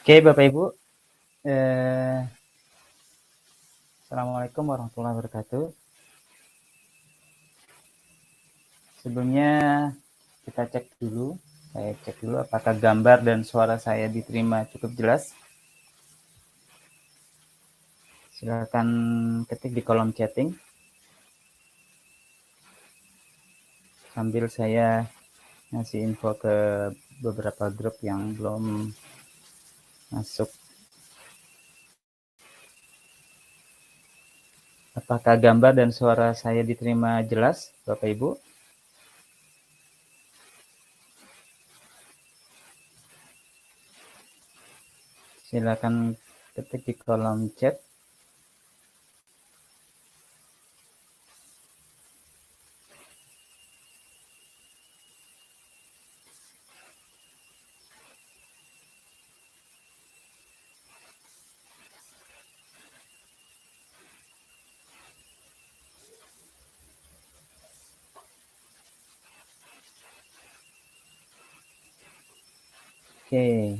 Oke, Bapak Ibu. Assalamualaikum warahmatullahi wabarakatuh. Sebelumnya kita cek dulu. Saya cek dulu apakah gambar dan suara saya diterima cukup jelas. Silakan ketik di kolom chatting. Sambil saya ngasih info ke beberapa grup yang belum masuk. Apakah gambar dan suara saya diterima jelas, Bapak Ibu? Silakan ketik di kolom chat. Oke.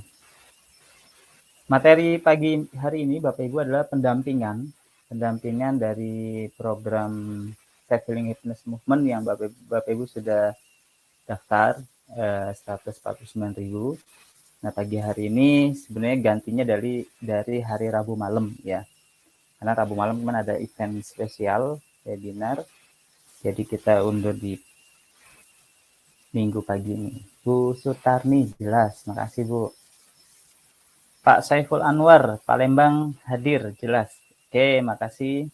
Materi pagi hari ini Bapak Ibu adalah pendampingan dari program Self Healing Hypnosis Movement yang Bapak Ibu sudah daftar 149.000. Nah, pagi hari ini sebenarnya gantinya dari hari Rabu malam ya. Karena Rabu malam kemarin ada event spesial webinar. Jadi kita undur di Minggu pagi ini. Bu Sutarni jelas, makasih Bu. Pak Saiful Anwar, Palembang hadir, jelas. Oke, makasih.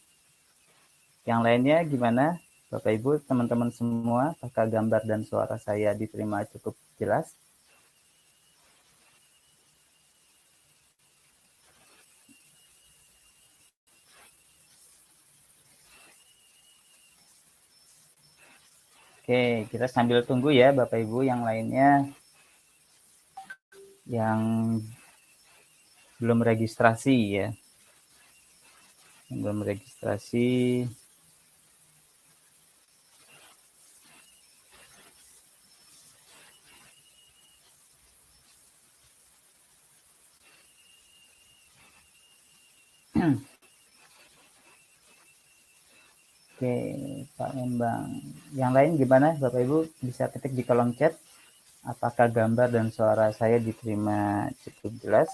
Yang lainnya gimana? Bapak Ibu, teman-teman semua, apakah gambar dan suara saya diterima cukup jelas? Oke, kita sambil tunggu ya Bapak Ibu yang lainnya yang belum registrasi ya. Yang belum registrasi. Oke, Pak Embang. Yang lain gimana Bapak Ibu? Bisa ketik di kolom chat. Apakah gambar dan suara saya diterima cukup jelas?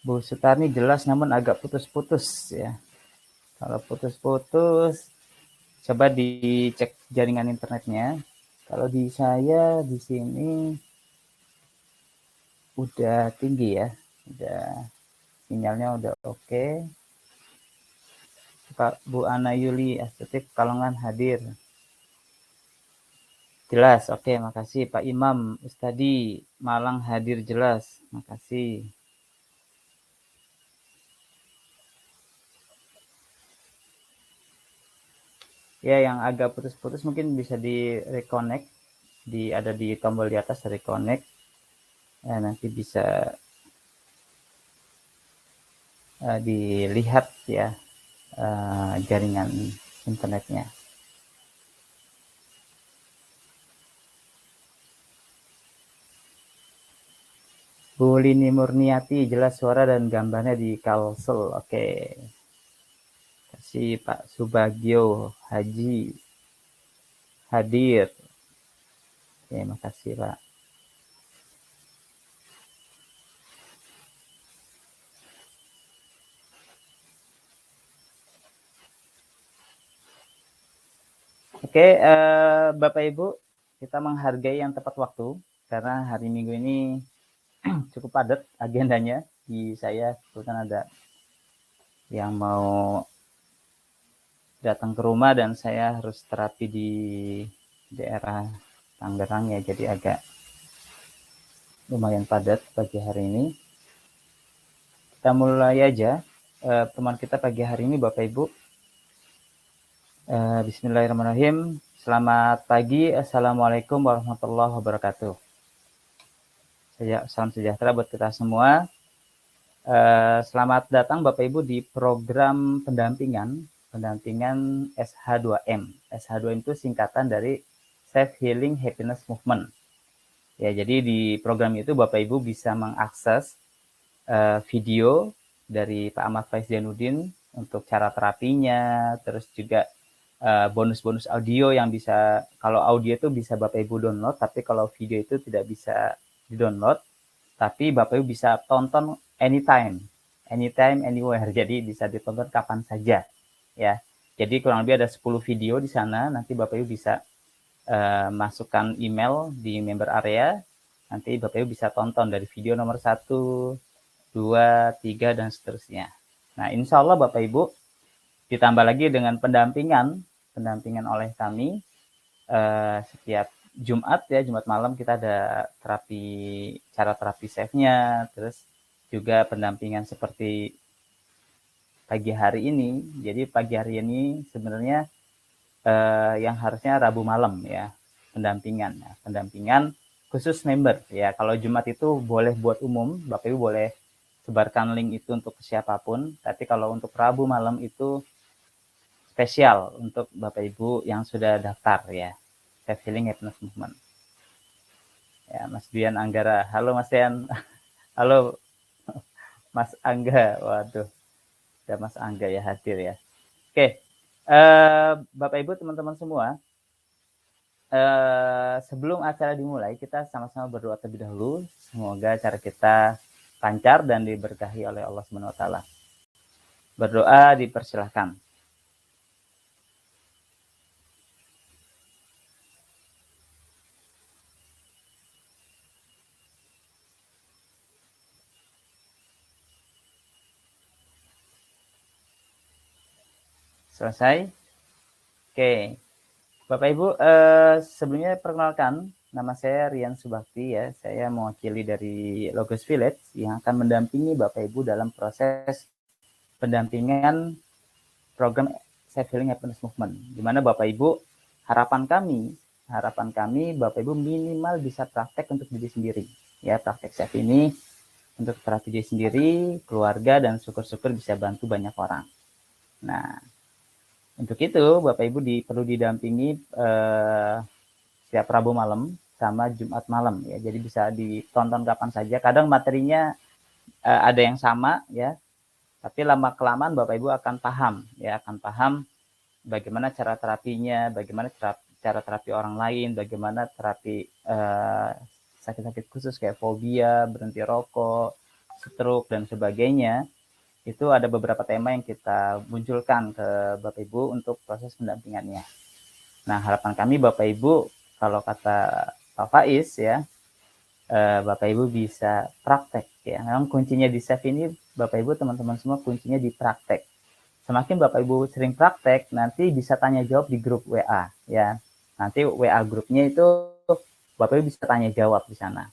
Bu Sutarni jelas namun agak putus-putus ya. Kalau putus-putus, coba dicek jaringan internetnya. Kalau di saya di sini udah tinggi ya, udah sinyalnya udah oke. Pak Bu Ana Yuli Estetik Kalongan hadir. Jelas, oke, makasih. Pak Imam Ustadi Malang hadir jelas, makasih. Ya, yang agak putus-putus mungkin bisa di reconnect, ada di tombol di atas reconnect. Ya, nanti bisa dilihat ya jaringan internetnya. Bu Lini Murniati jelas suara dan gambarnya di Kalsel. Oke. Kasih Pak Subagio Haji hadir. Oke, makasih Pak. Oke, Bapak Ibu, kita menghargai yang tepat waktu karena hari Minggu ini cukup padat agendanya di saya. Kebetulan ada yang mau datang ke rumah dan saya harus terapi di daerah Tangerang ya, jadi agak lumayan padat pagi hari ini. Kita mulai aja teman kita pagi hari ini Bapak Ibu. Bismillahirrahmanirrahim. Selamat pagi. Assalamualaikum warahmatullahi wabarakatuh. Salam sejahtera buat kita semua. Selamat datang Bapak Ibu di program pendampingan SH2M. SH2M itu singkatan dari Self Healing Happiness Movement. Ya, jadi di program itu Bapak Ibu bisa mengakses video dari Pak Ahmad Faiz Zainuddin untuk cara terapinya, terus juga bonus-bonus audio yang bisa, kalau audio itu bisa Bapak Ibu download, tapi kalau video itu tidak bisa di-download, tapi Bapak Ibu bisa tonton anytime, anywhere, jadi bisa ditonton kapan saja, ya. Jadi kurang lebih ada 10 video di sana, nanti Bapak Ibu bisa masukkan email di member area, nanti Bapak Ibu bisa tonton dari video nomor 1, 2, 3, dan seterusnya. Nah, insya Allah Bapak Ibu, ditambah lagi dengan pendampingan oleh kami, setiap Jumat ya, Jumat malam kita ada cara terapi save-nya, terus juga pendampingan seperti pagi hari ini. Jadi pagi hari ini sebenarnya yang harusnya Rabu malam ya, pendampingan khusus member ya. Kalau Jumat itu boleh buat umum, Bapak Ibu boleh sebarkan link itu untuk siapapun, tapi kalau untuk Rabu malam itu spesial untuk Bapak Ibu yang sudah daftar ya, Self Healing Happiness Movement. Ya, Mas Dian Anggara. Halo Mas Dian. Halo Mas Angga. Waduh, ada Mas Angga ya hadir ya. Oke, Bapak Ibu teman-teman semua, sebelum acara dimulai kita sama-sama berdoa terlebih dahulu. Semoga acara kita lancar dan diberkahi oleh Allah Subhanahu wa taala. Berdoa dipersilahkan. Selesai? Oke. Bapak Ibu, sebelumnya perkenalkan, nama saya Rian Subakti ya. Saya mewakili dari Logos Village yang akan mendampingi Bapak Ibu dalam proses pendampingan program Self Healing Happiness Movement. Di mana Bapak Ibu, harapan kami Bapak Ibu minimal bisa praktek untuk diri sendiri. Ya, praktek self ini untuk terapi diri sendiri, keluarga, dan syukur-syukur bisa bantu banyak orang. Nah, untuk itu Bapak Ibu perlu didampingi setiap Rabu malam sama Jumat malam ya. Jadi bisa ditonton kapan saja. Kadang materinya ada yang sama ya. Tapi lama kelamaan Bapak Ibu akan paham bagaimana cara terapinya, bagaimana cara terapi orang lain, bagaimana terapi sakit-sakit khusus kayak fobia, berhenti rokok, stroke dan sebagainya. Itu ada beberapa tema yang kita munculkan ke Bapak Ibu untuk proses pendampingannya. Nah, harapan kami Bapak Ibu, kalau kata Pak Faiz ya, Bapak Ibu bisa praktek ya. Memang kuncinya di SAFE ini Bapak Ibu teman-teman semua kuncinya di praktek. Semakin Bapak Ibu sering praktek, nanti bisa tanya jawab di grup WA ya. Nanti WA grupnya itu Bapak Ibu bisa tanya jawab di sana.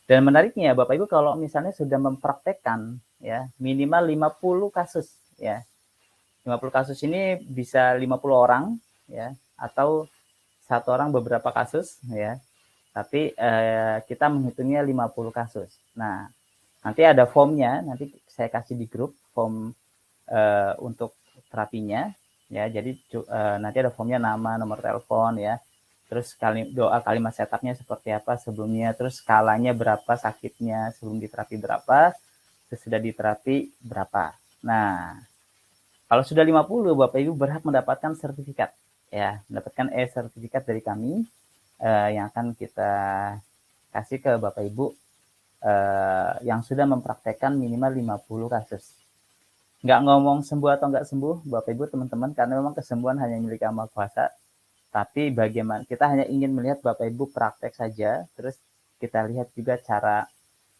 Dan menariknya Bapak Ibu kalau misalnya sudah mempraktekkan ya minimal 50 kasus ya. 50 kasus ini bisa 50 orang ya, atau satu orang beberapa kasus ya. Tapi kita menghitungnya 50 kasus. Nah, nanti ada formnya, nanti saya kasih di grup form untuk terapinya ya. Jadi nanti ada formnya, nama, nomor telepon ya. Terus doa kalimat setupnya seperti apa sebelumnya, terus skalanya berapa sakitnya, sebelum diterapi berapa, sesudah diterapi berapa. Nah, kalau sudah 50, Bapak Ibu berhak mendapatkan sertifikat ya, mendapatkan sertifikat dari kami yang akan kita kasih ke Bapak Ibu yang sudah mempraktekkan minimal 50 kasus. Nggak ngomong sembuh atau nggak sembuh, Bapak Ibu teman-teman, karena memang kesembuhan hanya milik Yang Maha Kuasa. Tapi bagaimana, kita hanya ingin melihat Bapak Ibu praktek saja, terus kita lihat juga cara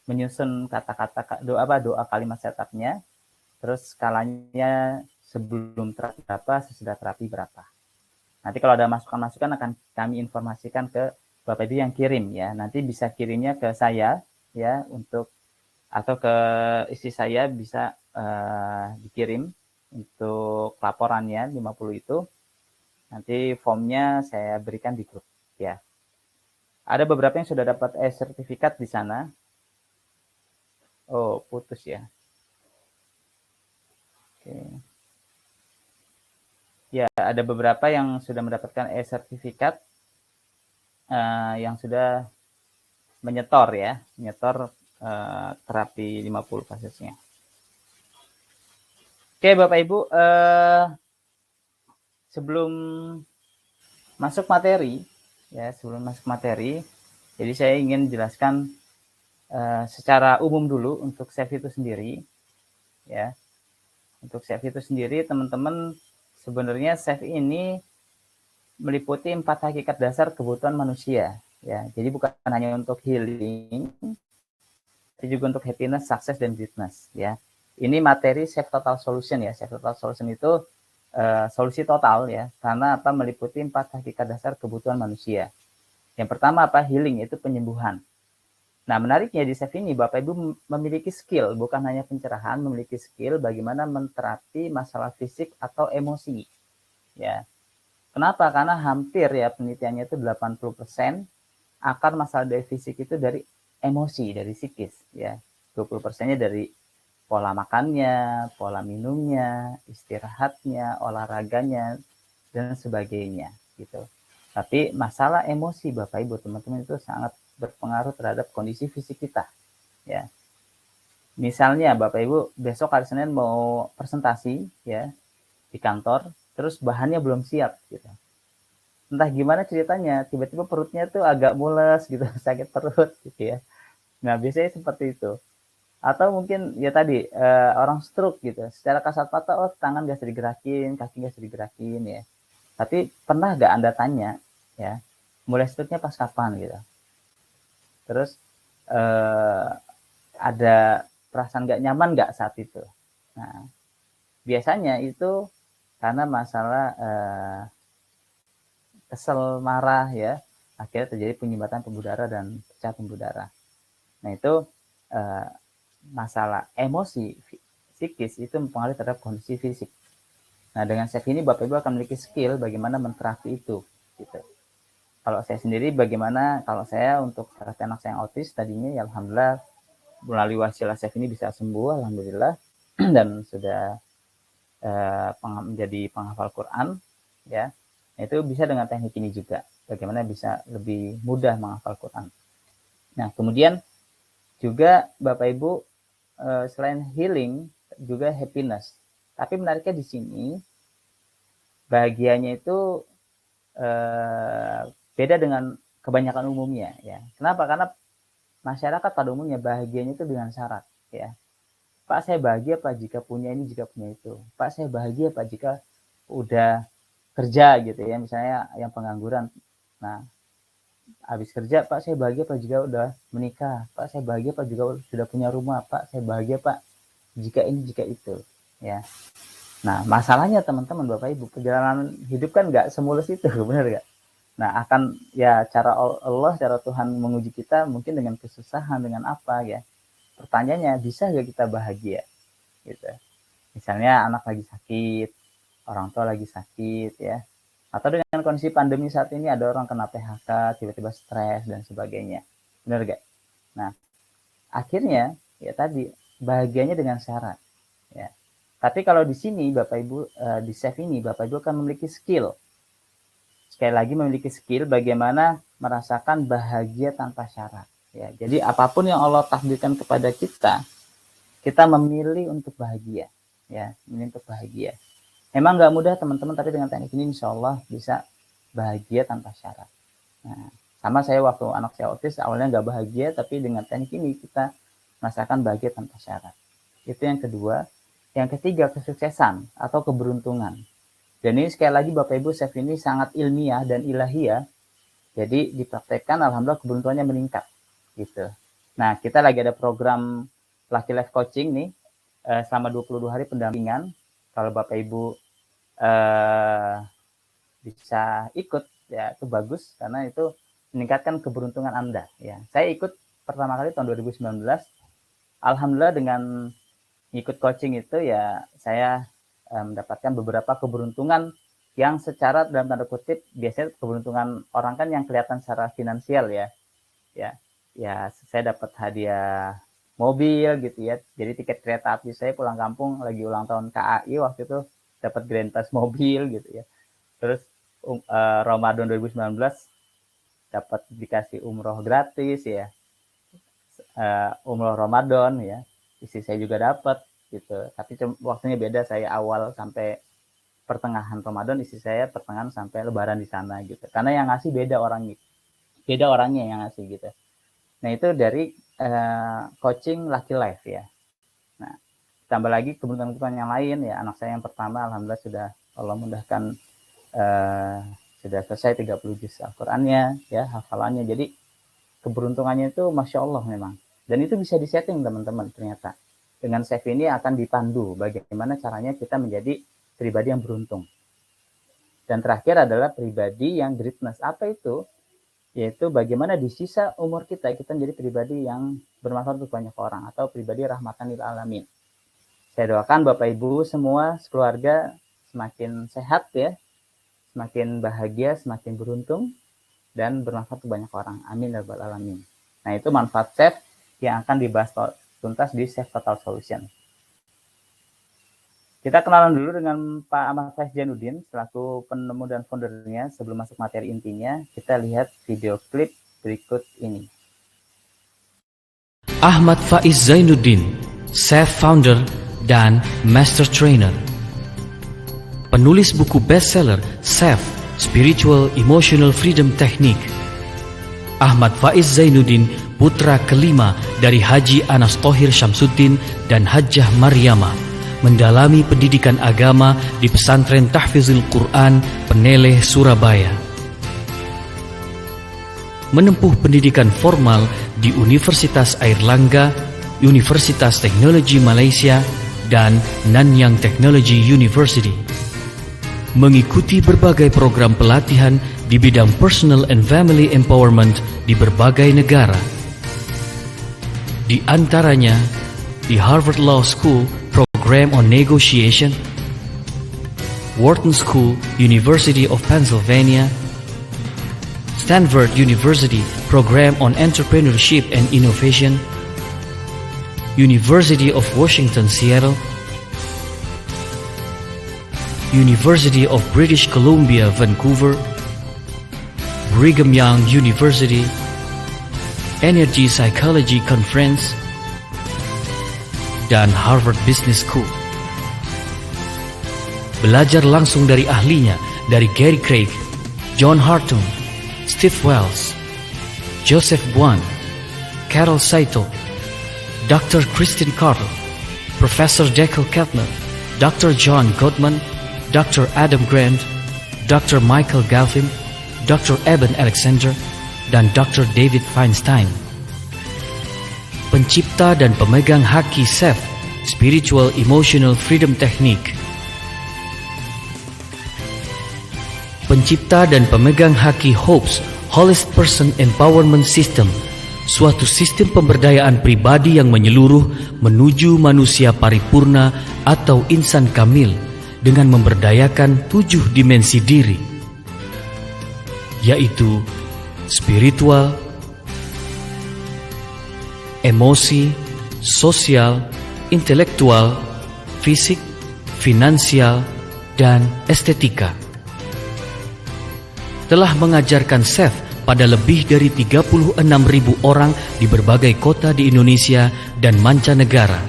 menyusun kata-kata doa kalimat setupnya, terus skalanya sebelum terapi berapa, sesudah terapi berapa. Nanti kalau ada masukan-masukan akan kami informasikan ke Bapak Ibu yang kirim ya. Nanti bisa kirimnya ke saya ya, untuk atau ke istri saya bisa dikirim untuk laporannya 50 itu. Nanti formnya saya berikan di grup ya. Ada beberapa yang sudah dapat sertifikat di sana. Oh, putus ya. Oke. Ya, ada beberapa yang sudah mendapatkan sertifikat. yang sudah menyetor terapi 50 kasusnya. Oke Bapak Ibu, sebelum masuk materi, jadi saya ingin jelaskan secara umum dulu untuk SAFE itu sendiri, ya. Untuk SAFE itu sendiri, teman-teman, sebenarnya SAFE ini meliputi 4 hakikat dasar kebutuhan manusia, ya. Jadi bukan hanya untuk healing, tapi juga untuk happiness, success, dan business, ya. Ini materi SAFE Total Solution, ya. SAFE Total Solution itu solusi total, ya, karena apa, meliputi 4 hakikat dasar kebutuhan manusia. Yang pertama apa? Healing, itu penyembuhan. Nah, menariknya di SAFE ini Bapak Ibu memiliki skill, bukan hanya pencerahan, memiliki skill bagaimana menterapi masalah fisik atau emosi. Ya. Kenapa? Karena hampir ya penelitiannya itu 80% akar masalah dari fisik itu dari emosi, dari psikis, ya. 20%-nya dari pola makannya, pola minumnya, istirahatnya, olahraganya, dan sebagainya, gitu. Tapi masalah emosi Bapak Ibu teman-teman itu sangat berpengaruh terhadap kondisi fisik kita, ya. Misalnya Bapak Ibu besok hari Senin mau presentasi, ya, di kantor, terus bahannya belum siap, gitu. Entah gimana ceritanya, tiba-tiba perutnya tuh agak mules, gitu, sakit perut, gitu ya. Nah, biasanya seperti itu. Atau mungkin ya tadi orang stroke gitu, secara kasat mata oh tangan gak bisa digerakin, kaki gak bisa digerakin, ya. Tapi pernah gak Anda tanya, ya, mulai stroke-nya pas kapan gitu? Terus ada perasaan gak nyaman gak saat itu? Nah, biasanya itu karena masalah kesel, marah, ya, akhirnya terjadi penyumbatan pembuluh darah dan pecah pembuluh darah. Nah, itu masalah emosi psikis itu mempengaruhi terhadap kondisi fisik. Nah, dengan SAFE ini Bapak Ibu akan memiliki skill bagaimana menterapi itu, gitu. Kalau saya sendiri bagaimana, kalau saya untuk terapi anak saya yang autis tadinya ya alhamdulillah melalui wasilah SAFE ini bisa sembuh alhamdulillah dan sudah menjadi penghafal Quran, ya. Itu bisa dengan teknik ini juga, bagaimana bisa lebih mudah menghafal Quran. Nah, kemudian juga Bapak Ibu selain healing juga happiness. Tapi menariknya di sini bahagianya itu beda dengan kebanyakan umumnya, ya. Kenapa? Karena masyarakat pada umumnya bahagianya itu dengan syarat, ya. Pak, saya bahagia Pak jika punya ini, jika punya itu. Pak, saya bahagia Pak jika udah kerja gitu ya, misalnya yang pengangguran. Nah, habis kerja Pak, saya bahagia Pak jika udah menikah. Pak, saya bahagia Pak jika sudah punya rumah. Pak, saya bahagia Pak jika ini, jika itu, ya. Nah, masalahnya teman-teman Bapak Ibu, perjalanan hidup kan nggak semulus itu, benar nggak? Nah, akan ya cara Allah, cara Tuhan menguji kita mungkin dengan kesusahan, dengan apa, ya. Pertanyaannya, bisa nggak kita bahagia? Gitu. Misalnya anak lagi sakit, orang tua lagi sakit, ya. Atau dengan kondisi pandemi saat ini ada orang kena PHK, tiba-tiba stres dan sebagainya. Benar nggak? Nah, akhirnya ya tadi bahagianya dengan syarat, ya. Tapi kalau di sini Bapak Ibu di SAFE ini Bapak Ibu akan memiliki skill. Sekali lagi memiliki skill bagaimana merasakan bahagia tanpa syarat, ya. Jadi apapun yang Allah takdirkan kepada kita, kita memilih untuk bahagia, ya, memilih untuk bahagia. Memang nggak mudah teman-teman, tapi dengan teknik ini insya Allah bisa bahagia tanpa syarat. Nah, sama saya waktu anak saya autis awalnya nggak bahagia, tapi dengan teknik ini kita merasakan bahagia tanpa syarat. Itu yang kedua. Yang ketiga, kesuksesan atau keberuntungan. Dan ini sekali lagi Bapak Ibu, SAFE ini sangat ilmiah dan ilahiyah. Jadi dipraktekkan alhamdulillah keberuntungannya meningkat, gitu. Nah, kita lagi ada program Lucky Life Coaching nih selama 22 hari pendampingan. Kalau Bapak Ibu bisa ikut, ya itu bagus karena itu meningkatkan keberuntungan Anda, ya. Saya ikut pertama kali tahun 2019. Alhamdulillah dengan ikut coaching itu ya saya mendapatkan beberapa keberuntungan yang secara dalam tanda kutip, biasanya keberuntungan orang kan yang kelihatan secara finansial, ya. Ya, saya dapat hadiah mobil gitu ya. Jadi tiket kereta api saya pulang kampung lagi ulang tahun KAI waktu itu dapat grand pass mobil gitu ya. Terus Ramadan 2019 dapat dikasih umroh gratis ya, umroh Ramadan ya, istri saya juga dapat gitu. Tapi waktunya beda, saya awal sampai pertengahan Ramadan, istri saya pertengahan sampai Lebaran di sana gitu. Karena yang ngasih beda orangnya yang ngasih gitu. Nah itu dari coaching Lucky Life ya. Nah tambah lagi keberuntungan yang lain ya, anak saya yang pertama alhamdulillah sudah Allah mudahkan sudah selesai 30 juz Al-Qur'annya ya, hafalannya. Jadi keberuntungannya itu Masya Allah memang. Dan itu bisa disetting teman-teman ternyata. Dengan Chef ini akan dipandu bagaimana caranya kita menjadi pribadi yang beruntung. Dan terakhir adalah pribadi yang greatness. Apa itu? Yaitu bagaimana di sisa umur kita menjadi pribadi yang bermanfaat untuk banyak orang, atau pribadi rahmatan lil alamin. Saya doakan Bapak Ibu semua sekeluarga semakin sehat ya, semakin bahagia, semakin beruntung, dan bermanfaat untuk banyak orang. Amin ya rabbal alamin. Nah itu manfaat Chef yang akan dibahas tuntas di Chef Total Solution. Kita kenalan dulu dengan Pak Ahmad Faiz Zainuddin selaku penemu dan foundernya. Sebelum masuk materi intinya, kita lihat video klip berikut ini. Ahmad Faiz Zainuddin, Chef Founder dan Master Trainer. Penulis buku bestseller Chef, Spiritual Emotional Freedom Technique. Ahmad Faiz Zainuddin, putra kelima dari Haji Anas Thohir Syamsuddin dan Hajjah Maryamah, mendalami pendidikan agama di Pesantren Tahfizul Quran Peneleh, Surabaya. Menempuh pendidikan formal di Universitas Airlangga, Universitas Teknologi Malaysia, dan Nanyang Technology University. Mengikuti berbagai program pelatihan di bidang personal and family empowerment di berbagai negara. Di antaranya di Harvard Law School Program on Negotiation, Wharton School, University of Pennsylvania, Stanford University Program on Entrepreneurship and Innovation, University of Washington, Seattle, University of British Columbia, Vancouver, Brigham Young University, Energy Psychology Conference, dan Harvard Business School. Belajar langsung dari ahlinya, dari Gary Craig, John Hartung, Steve Wells, Joseph Buan, Carol Saito, Dr. Christine Carter, Professor Dekel Kettner, Dr. John Gottman, Dr. Adam Grant, Dr. Michael Galvin, Dr. Eben Alexander, dan Dr. David Feinstein. Pencipta dan pemegang haki Chef, Spiritual Emotional Freedom Technique. Pencipta dan pemegang haki Hopes, Holistic Person Empowerment System, suatu sistem pemberdayaan pribadi yang menyeluruh menuju manusia paripurna atau insan kamil dengan memberdayakan 7 dimensi diri, yaitu spiritual, emosi, sosial, intelektual, fisik, finansial, dan estetika. Telah mengajarkan Chef pada lebih dari 36.000 orang di berbagai kota di Indonesia dan mancanegara.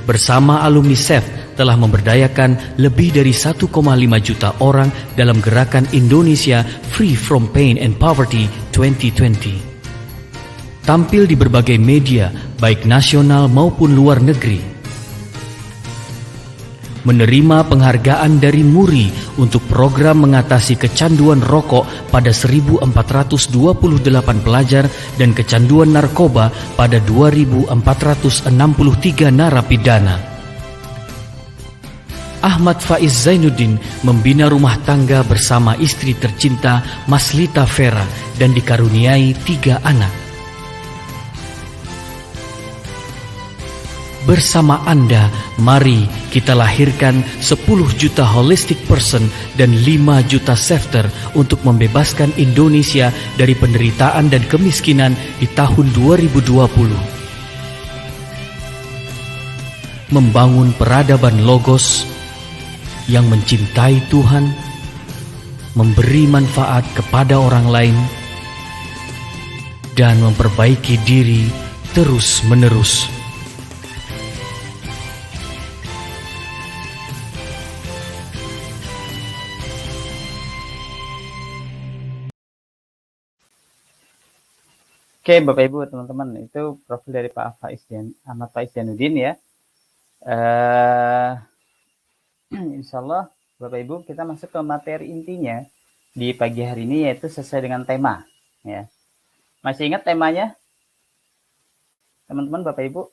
Bersama alumni Chef telah memberdayakan lebih dari 1,5 juta orang dalam gerakan Indonesia Free from Pain and Poverty 2020. Tampil di berbagai media, baik nasional maupun luar negeri. Menerima penghargaan dari MURI untuk program mengatasi kecanduan rokok pada 1.428 pelajar dan kecanduan narkoba pada 2.463 narapidana. Ahmad Faiz Zainuddin membina rumah tangga bersama istri tercinta Maslita Vera dan dikaruniai 3 anak. Bersama Anda, mari kita lahirkan 10 juta holistic person dan 5 juta sefter untuk membebaskan Indonesia dari penderitaan dan kemiskinan di tahun 2020. Membangun peradaban logos yang mencintai Tuhan, memberi manfaat kepada orang lain, dan memperbaiki diri terus-menerus. Oke, Bapak Ibu, teman-teman, itu profil dari Pak Ahmad Faiz Zainuddin ya. Insya Allah, Bapak Ibu, kita masuk ke materi intinya di pagi hari ini, yaitu sesuai dengan tema. Ya. Masih ingat temanya, teman-teman, Bapak Ibu?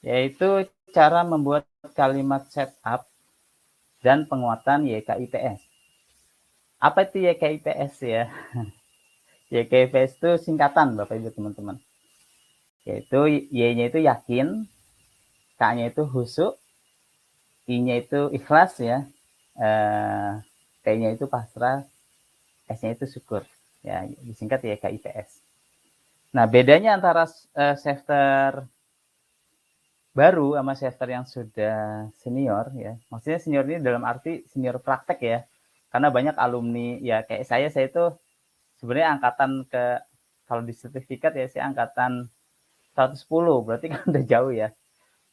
Yaitu cara membuat kalimat setup dan penguatan YKIPS. Apa itu YKIPS ya? YKIPS itu singkatan, Bapak Ibu, teman-teman. Yaitu Y-nya itu yakin, K-nya itu khusyuk, I-nya itu ikhlas ya, T-nya itu pasrah, S-nya itu syukur. Ya, disingkat YKIPS. Nah, bedanya antara shifter baru sama shifter yang sudah senior ya. Maksudnya senior ini dalam arti senior praktek ya. Karena banyak alumni ya kayak saya itu sebenarnya angkatan kalau di sertifikat ya saya angkatan 110, berarti kan udah jauh ya.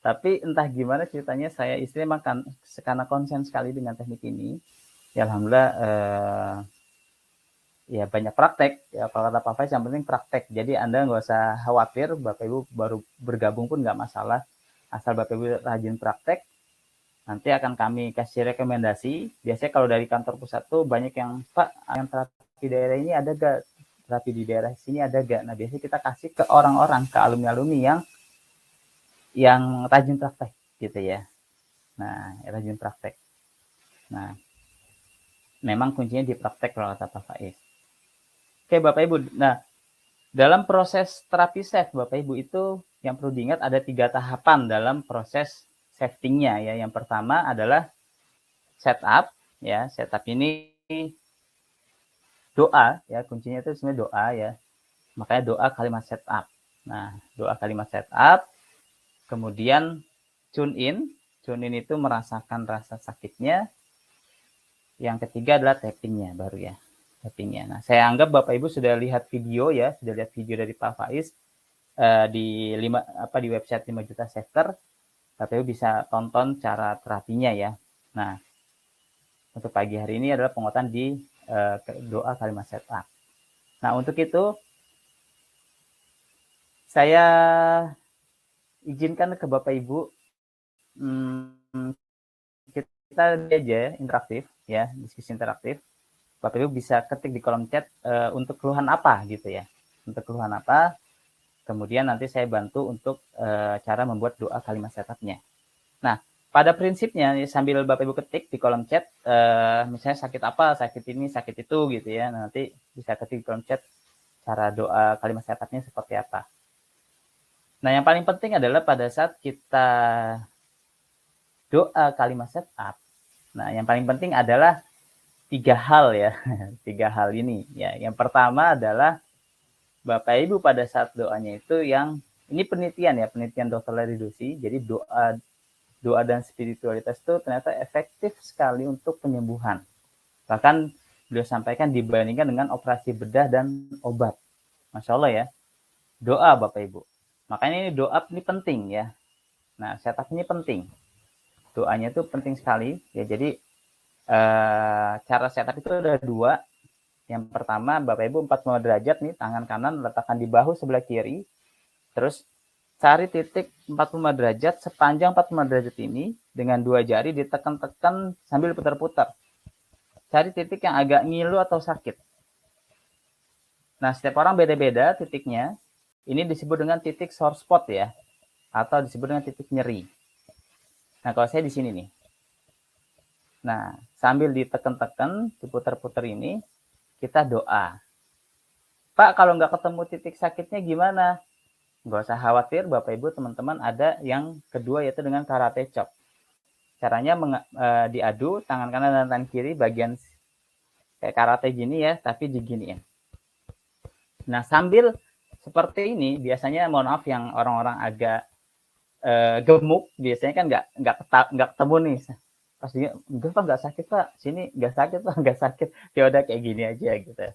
Tapi entah gimana ceritanya saya istri makan karena konsen sekali dengan teknik ini. Ya alhamdulillah ya banyak praktek. Ya kalau kata Pak Faiz yang penting praktek. Jadi Anda nggak usah khawatir, Bapak Ibu baru bergabung pun nggak masalah. Asal Bapak Ibu rajin praktek, nanti akan kami kasih rekomendasi. Biasanya kalau dari kantor pusat tuh banyak yang, Pak, yang terapi daerah ini ada gak? Terapi di daerah sini ada gak? Nah, biasanya kita kasih ke orang-orang, ke alumni-alumni yang rajin praktek gitu ya. Nah, rajin praktek. Nah, memang kuncinya di praktek kalau kata Pak Faiz. Oke, Bapak Ibu. Nah, dalam proses terapi SAFE, Bapak Ibu, itu yang perlu diingat ada 3 tahapan dalam proses shifting-nya ya. Yang pertama adalah setup ya. Setup ini doa ya, kuncinya itu sebenarnya doa ya. Makanya doa kalimat setup. Nah, doa kalimat setup, kemudian tune in. Tune in itu merasakan rasa sakitnya. Yang ketiga adalah tapping-nya baru ya. Tapping-nya. Nah, saya anggap Bapak Ibu sudah lihat video ya, sudah lihat video dari Pak Faiz di website 5 juta shifter. Bapak Ibu bisa tonton cara terapinya ya. Nah, untuk pagi hari ini adalah penguatan di doa kalimat setup. Nah, untuk itu saya izinkan ke Bapak Ibu kita aja interaktif ya, diskusi interaktif. Bapak Ibu bisa ketik di kolom chat untuk keluhan apa gitu ya. Untuk keluhan apa, kemudian nanti saya bantu untuk cara membuat doa kalimat setupnya. Nah, pada prinsipnya sambil Bapak Ibu ketik di kolom chat, misalnya sakit apa, sakit ini, sakit itu gitu ya. Nanti bisa ketik di kolom chat cara doa kalimat setupnya seperti apa. Nah, yang paling penting adalah pada saat kita doa kalimat setup, nah yang paling penting adalah 3 hal ya. 3 hal ini ya. Yang pertama adalah Bapak Ibu pada saat doanya itu ini penelitian ya, penelitian Dr. Larry Dossey. Jadi doa dan spiritualitas itu ternyata efektif sekali untuk penyembuhan. Bahkan beliau sampaikan dibandingkan dengan operasi bedah dan obat. Masya Allah ya. Doa Bapak Ibu. Makanya ini doa ini penting ya. Nah, setup ini penting. Doanya itu penting sekali ya. Jadi cara setup itu ada 2. Yang pertama, Bapak Ibu 45 derajat nih, tangan kanan letakkan di bahu sebelah kiri. Terus cari titik 45 derajat, sepanjang 45 derajat ini dengan 2 jari ditekan-tekan sambil putar-putar. Cari titik yang agak ngilu atau sakit. Nah, setiap orang beda-beda titiknya. Ini disebut dengan titik sore spot ya, atau disebut dengan titik nyeri. Nah, kalau saya di sini nih. Nah, sambil ditekan-tekan, diputar-putar ini, kita doa. Pak, kalau nggak ketemu titik sakitnya gimana? Nggak usah khawatir, Bapak Ibu, teman-teman, ada yang kedua yaitu dengan karate chop. Caranya diadu tangan kanan dan tangan kiri bagian kayak karate gini ya, tapi diginiin. Nah, sambil seperti ini, biasanya mohon maaf yang orang-orang agak gemuk, biasanya kan nggak ketemu nih. Pas dia, enggak Pak, nggak sakit Pak, sini nggak sakit Pak, nggak sakit. Ya udah kayak gini aja gitu.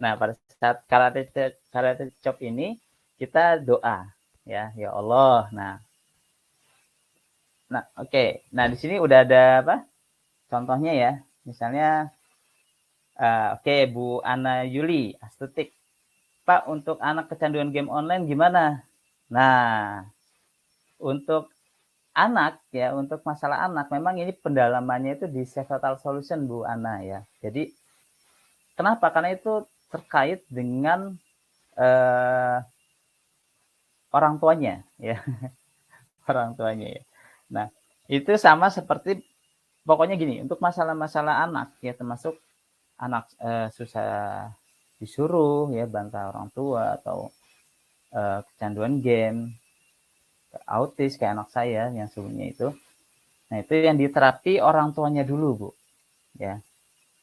Nah, pada saat karate chop ini kita doa ya, ya Allah. Nah, oke. Nah, di sini udah ada apa? Contohnya ya. Misalnya oke, Bu Ana Yuli Astutik. Pak, untuk anak kecanduan game online gimana? Nah, untuk anak ya, untuk masalah anak memang ini pendalamannya itu di Save Total Solution Bu Ana ya. Jadi kenapa? Karena itu terkait dengan orang tuanya ya, orang tuanya ya. Nah, itu sama seperti pokoknya gini, untuk masalah-masalah anak ya, termasuk anak susah disuruh ya, bantah orang tua, atau kecanduan game, autis kayak anak saya yang sebelumnya itu. Nah, itu yang diterapi orang tuanya dulu, Bu. Ya.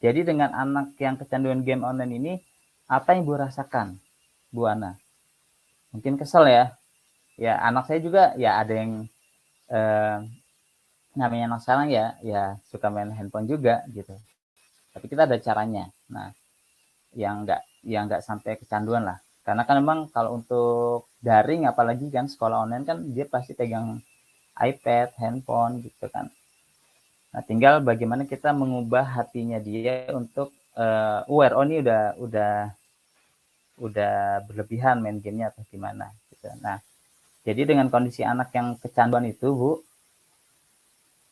Jadi dengan anak yang kecanduan game online ini, apa yang Bu rasakan, Bu Ana? Mungkin kesel ya. Ya, anak saya juga ya ada yang namanya anak sekarang ya suka main handphone juga gitu. Tapi kita ada caranya. Nah, yang nggak sampai kecanduan lah. Karena kan memang kalau untuk daring apalagi kan sekolah online kan dia pasti pegang iPad, handphone gitu kan. Nah, tinggal bagaimana kita mengubah hatinya dia untuk aware, oh ini udah berlebihan main gamenya atau gimana gitu. Nah, jadi dengan kondisi anak yang kecanduan itu, Bu,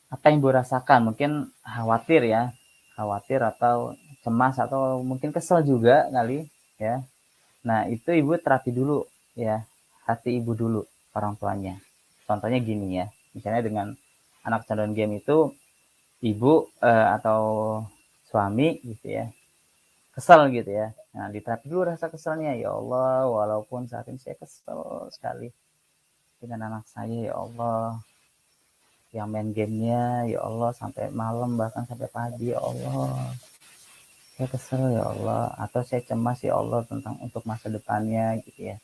apa yang Bu rasakan? Mungkin khawatir ya, khawatir atau cemas atau mungkin kesel juga kali ya. Nah, itu Ibu terapi dulu ya, hati Ibu dulu, orang tuanya. Contohnya gini ya, misalnya dengan anak kecanduan game itu, Ibu atau suami gitu ya, kesel gitu ya. Nah, diterapi dulu rasa keselnya. Ya Allah, walaupun saat ini saya kesel sekali dengan anak saya, ya Allah. Yang main gamenya, ya Allah, sampai malam, bahkan sampai pagi, ya Allah. Saya kesel, ya Allah. Atau saya cemas, ya Allah, tentang untuk masa depannya gitu ya.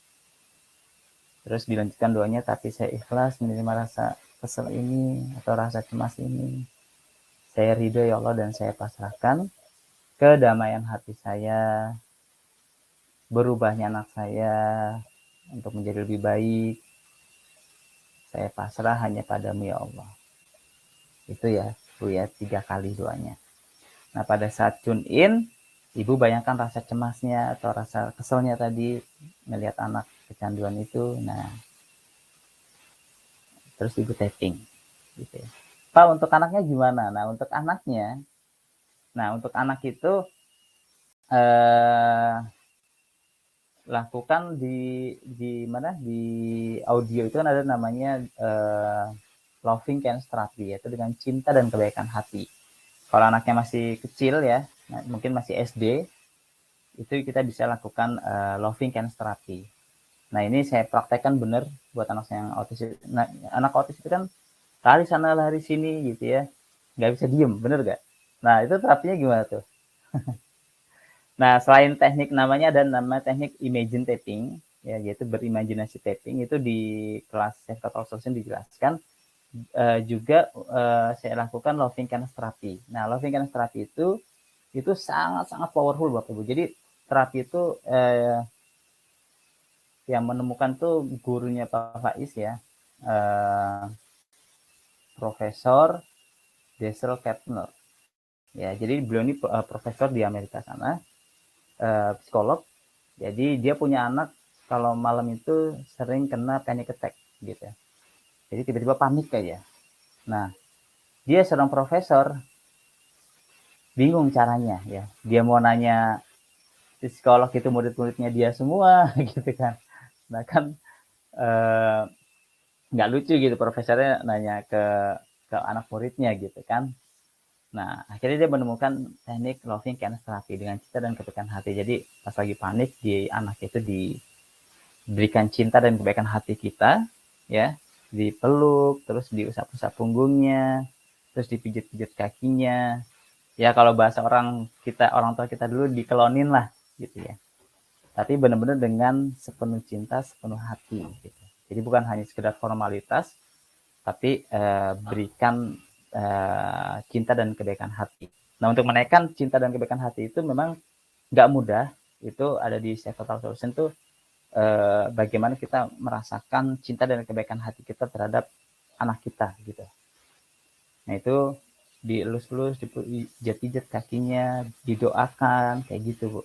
Terus dilanjutkan doanya, tapi saya ikhlas menerima rasa kesel ini atau rasa cemas ini. Saya ridho, ya Allah, dan saya pasrahkan kedamaian hati saya, berubahnya anak saya untuk menjadi lebih baik. Saya pasrah hanya padamu, ya Allah. Itu ya, Bu ya, 3 kali doanya. Nah, pada saat tune in, Ibu bayangkan rasa cemasnya atau rasa keselnya tadi melihat anak kecanduan itu. Nah, terus Ibu tapping gitu ya. Pak, untuk anaknya gimana? Nah, untuk anak itu lakukan di mana, di audio itu kan ada namanya loving kindness therapy, yaitu dengan cinta dan kebaikan hati. Kalau anaknya masih kecil ya, mungkin masih SD, itu kita bisa lakukan loving kindness therapy. Nah, ini saya praktekkan benar buat anak saya yang autis. Nah, anak autis itu kan lari sana lari sini gitu ya, nggak bisa diem, bener gak? Nah, itu terapinya gimana tuh? Nah, selain teknik, namanya ada nama teknik imagine tapping, ya, yaitu berimajinasi tapping. Itu di kelas Save Total Solution dijelaskan. Juga saya lakukan loving kindness therapy. Nah, loving kindness therapy itu sangat-sangat powerful Bapak Ibu. Jadi terapi itu yang menemukan tuh gurunya Pak Faiz ya, Profesor Desel Kettner. Ya, jadi beliau ini profesor di Amerika sana, psikolog. Jadi dia punya anak kalau malam itu sering kena panic attack gitu. Jadi tiba-tiba panik aja. Nah, dia seorang profesor, bingung caranya ya. Dia mau nanya psikolog itu murid-muridnya dia semua gitu kan. Nah kan nggak lucu gitu profesornya nanya ke anak muridnya gitu kan. Nah, akhirnya dia menemukan teknik loving kindness therapy dengan cinta dan kebaikan hati. Jadi pas lagi panik, di anak itu diberikan cinta dan kebaikan hati kita, ya, dipeluk, terus diusap-usap punggungnya, terus dipijit-pijit kakinya. Ya kalau bahasa orang tua kita dulu dikelonin lah, gitu ya. Tapi benar-benar dengan sepenuh cinta, sepenuh hati, gitu. Jadi bukan hanya sekedar formalitas, tapi berikan cinta dan kebaikan hati. Nah, untuk menaikkan cinta dan kebaikan hati itu memang nggak mudah Itu ada di Self Total Solution tuh bagaimana kita merasakan cinta dan kebaikan hati kita terhadap anak kita gitu. Nah itu dielus-elus, dipijat-pijat kakinya, didoakan kayak gitu Bu.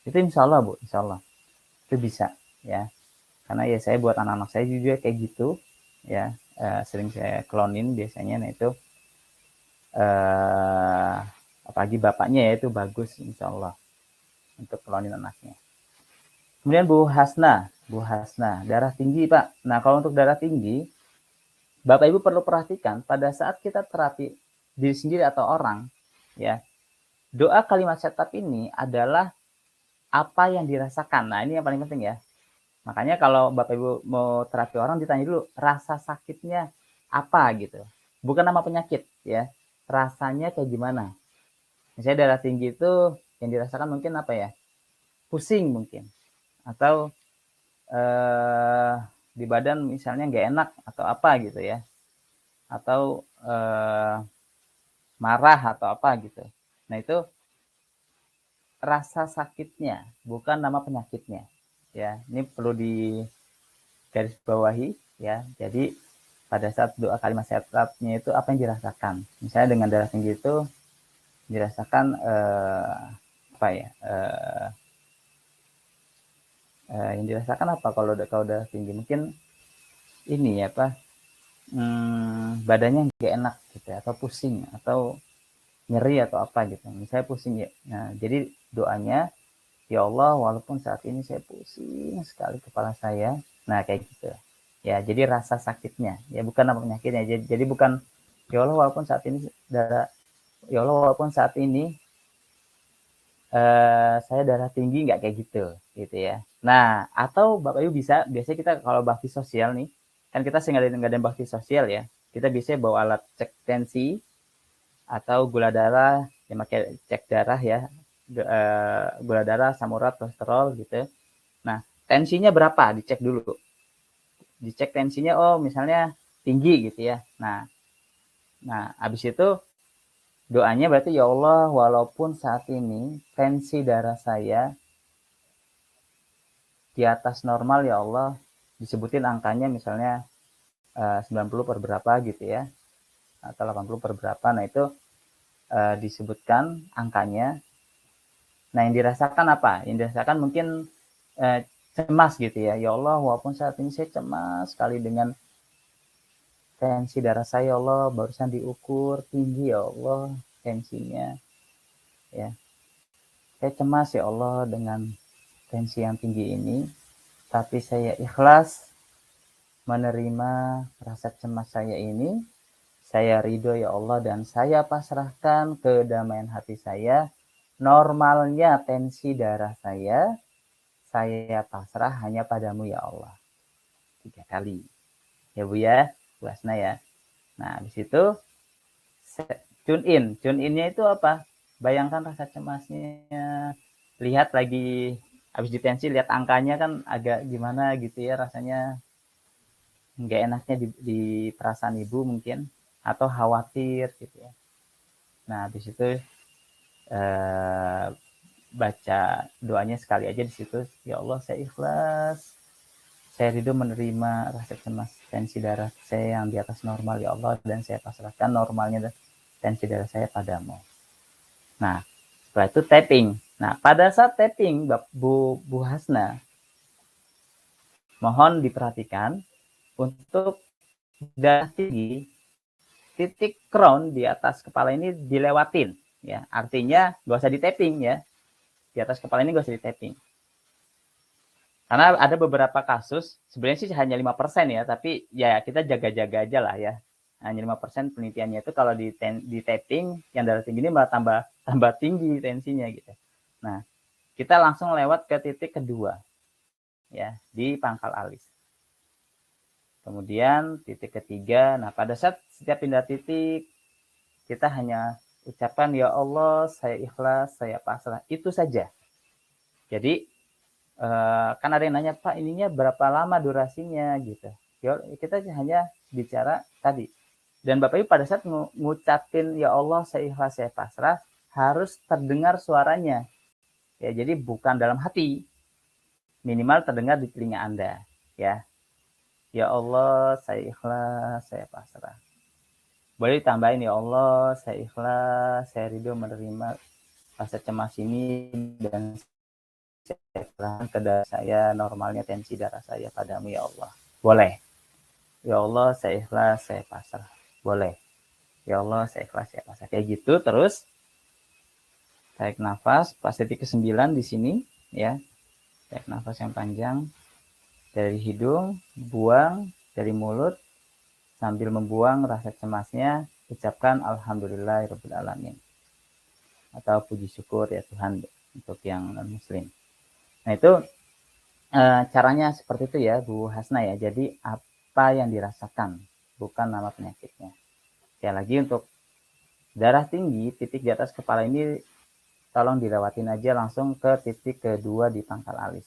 Itu insya Allah Bu, insya Allah itu bisa ya. Karena ya saya buat anak-anak saya juga kayak gitu ya, sering saya klonin biasanya. Nah itu apalagi bapaknya ya itu bagus insya Allah untuk klonin anaknya. Kemudian Bu Hasna, darah tinggi Pak. Nah kalau untuk darah tinggi, Bapak Ibu perlu perhatikan pada saat kita terapi diri sendiri atau orang, ya doa kalimat setup ini adalah apa yang dirasakan. Nah ini yang paling penting ya. Makanya kalau Bapak Ibu mau terapi orang ditanya dulu rasa sakitnya apa gitu. Bukan nama penyakit ya. Rasanya kayak gimana. Misalnya darah tinggi itu yang dirasakan mungkin apa ya? Pusing mungkin. Atau di badan misalnya nggak enak atau apa gitu ya. Atau marah atau apa gitu. Nah itu rasa sakitnya, bukan nama penyakitnya. Ya, ini perlu di garis bawahi ya. Jadi pada saat doa kalimat setupnya itu apa yang dirasakan. Misalnya dengan darah tinggi itu dirasakan apa ya? Yang dirasakan apa kalau udah tinggi? Mungkin ini ya apa? Badannya nggak enak gitu atau pusing atau nyeri atau apa gitu. Misalnya pusing ya. Nah, jadi doanya ya Allah, walaupun saat ini saya pusing sekali kepala saya. Nah, kayak gitu. Ya, jadi rasa sakitnya. Ya, bukan nama penyakitnya. Jadi bukan, ya Allah, walaupun saat ini ya Allah, walaupun saat ini saya darah tinggi, nggak kayak gitu ya. Nah, atau Bapak Ibu bisa, biasanya kita kalau bakti sosial nih, kan kita sih nggak ada bakti sosial ya. Kita bisa bawa alat cek tensi atau gula darah, yang pakai cek darah ya, gula darah, asam urat, kolesterol gitu. Nah, tensinya berapa? Dicek dulu. Dicek tensinya, oh misalnya tinggi gitu ya. Nah, habis itu doanya berarti ya Allah, walaupun saat ini tensi darah saya di atas normal ya Allah, disebutin angkanya misalnya 90 per berapa gitu ya, atau 80 per berapa. Nah itu disebutkan angkanya. Nah yang dirasakan apa? Yang dirasakan mungkin cemas gitu ya. Ya Allah, walaupun saat ini saya cemas sekali dengan tensi darah saya, ya Allah, barusan diukur tinggi ya Allah tensinya. Ya. Saya cemas ya Allah dengan tensi yang tinggi ini, tapi saya ikhlas menerima rasa cemas saya ini. Saya ridho ya Allah dan saya pasrahkan kedamaian hati saya. Normalnya tensi darah saya pasrah hanya padamu ya Allah. 3 kali. Ya Bu ya, Bu Hasna ya. Nah, habis itu tune in. Tune in-nya itu apa? Bayangkan rasa cemasnya. Lihat lagi, habis ditensi, lihat angkanya kan agak gimana gitu ya rasanya. Nggak enaknya di perasaan ibu mungkin. Atau khawatir gitu ya. Nah, habis itu baca doanya sekali aja di situ. Ya Allah, saya ikhlas. Saya ridho menerima rasa cemas tensi darah saya yang di atas normal ya Allah, dan saya pasrahkan normalnya tensi darah saya padamu. Nah, setelah itu tapping. Nah, pada saat tapping, Bu Hasna, mohon diperhatikan untuk darah tinggi, titik crown di atas kepala ini dilewatin. Ya, artinya gak usah di tapping ya. Di atas kepala ini gak usah di tapping. Karena ada beberapa kasus, sebenarnya sih hanya 5% ya, tapi ya kita jaga-jaga aja lah ya. Hanya 5% penelitiannya itu kalau di tapping, yang darah tinggi ini malah tambah tinggi tensinya gitu. Nah, kita langsung lewat ke titik kedua, ya, di pangkal alis. Kemudian titik ketiga, nah pada saat setiap pindah titik, kita hanya ucapkan, ya Allah, saya ikhlas, saya pasrah, itu saja. Jadi, kan ada yang nanya, Pak ininya berapa lama durasinya gitu. Ya, kita hanya bicara tadi. Dan Bapak Ibu pada saat ngucapin ya Allah saya ikhlas saya pasrah, harus terdengar suaranya. Ya, jadi bukan dalam hati, minimal terdengar di telinga Anda, ya. Ya Allah, saya ikhlas, saya pasrah. Boleh ditambahin, ya Allah, saya ikhlas, saya ridho menerima rasa cemas ini dan saya serahkan ke darah saya, normalnya tensi darah saya padamu, ya Allah. Boleh. Ya Allah, saya ikhlas, saya pasrah. Boleh. Ya Allah, saya ikhlas, saya pasrah. Kayak gitu, terus tarik nafas, pas detik ke-9 di sini, ya. Tarik nafas yang panjang dari hidung, buang dari mulut, sambil membuang rasa cemasnya, ucapkan Alhamdulillahirabbil alamin. Atau puji syukur ya Tuhan untuk yang non-muslim. Nah itu caranya seperti itu ya Bu Hasna ya. Jadi apa yang dirasakan, bukan nama penyakitnya. Sekali lagi untuk darah tinggi, titik di atas kepala ini tolong dilewatin aja langsung ke titik kedua di pangkal alis.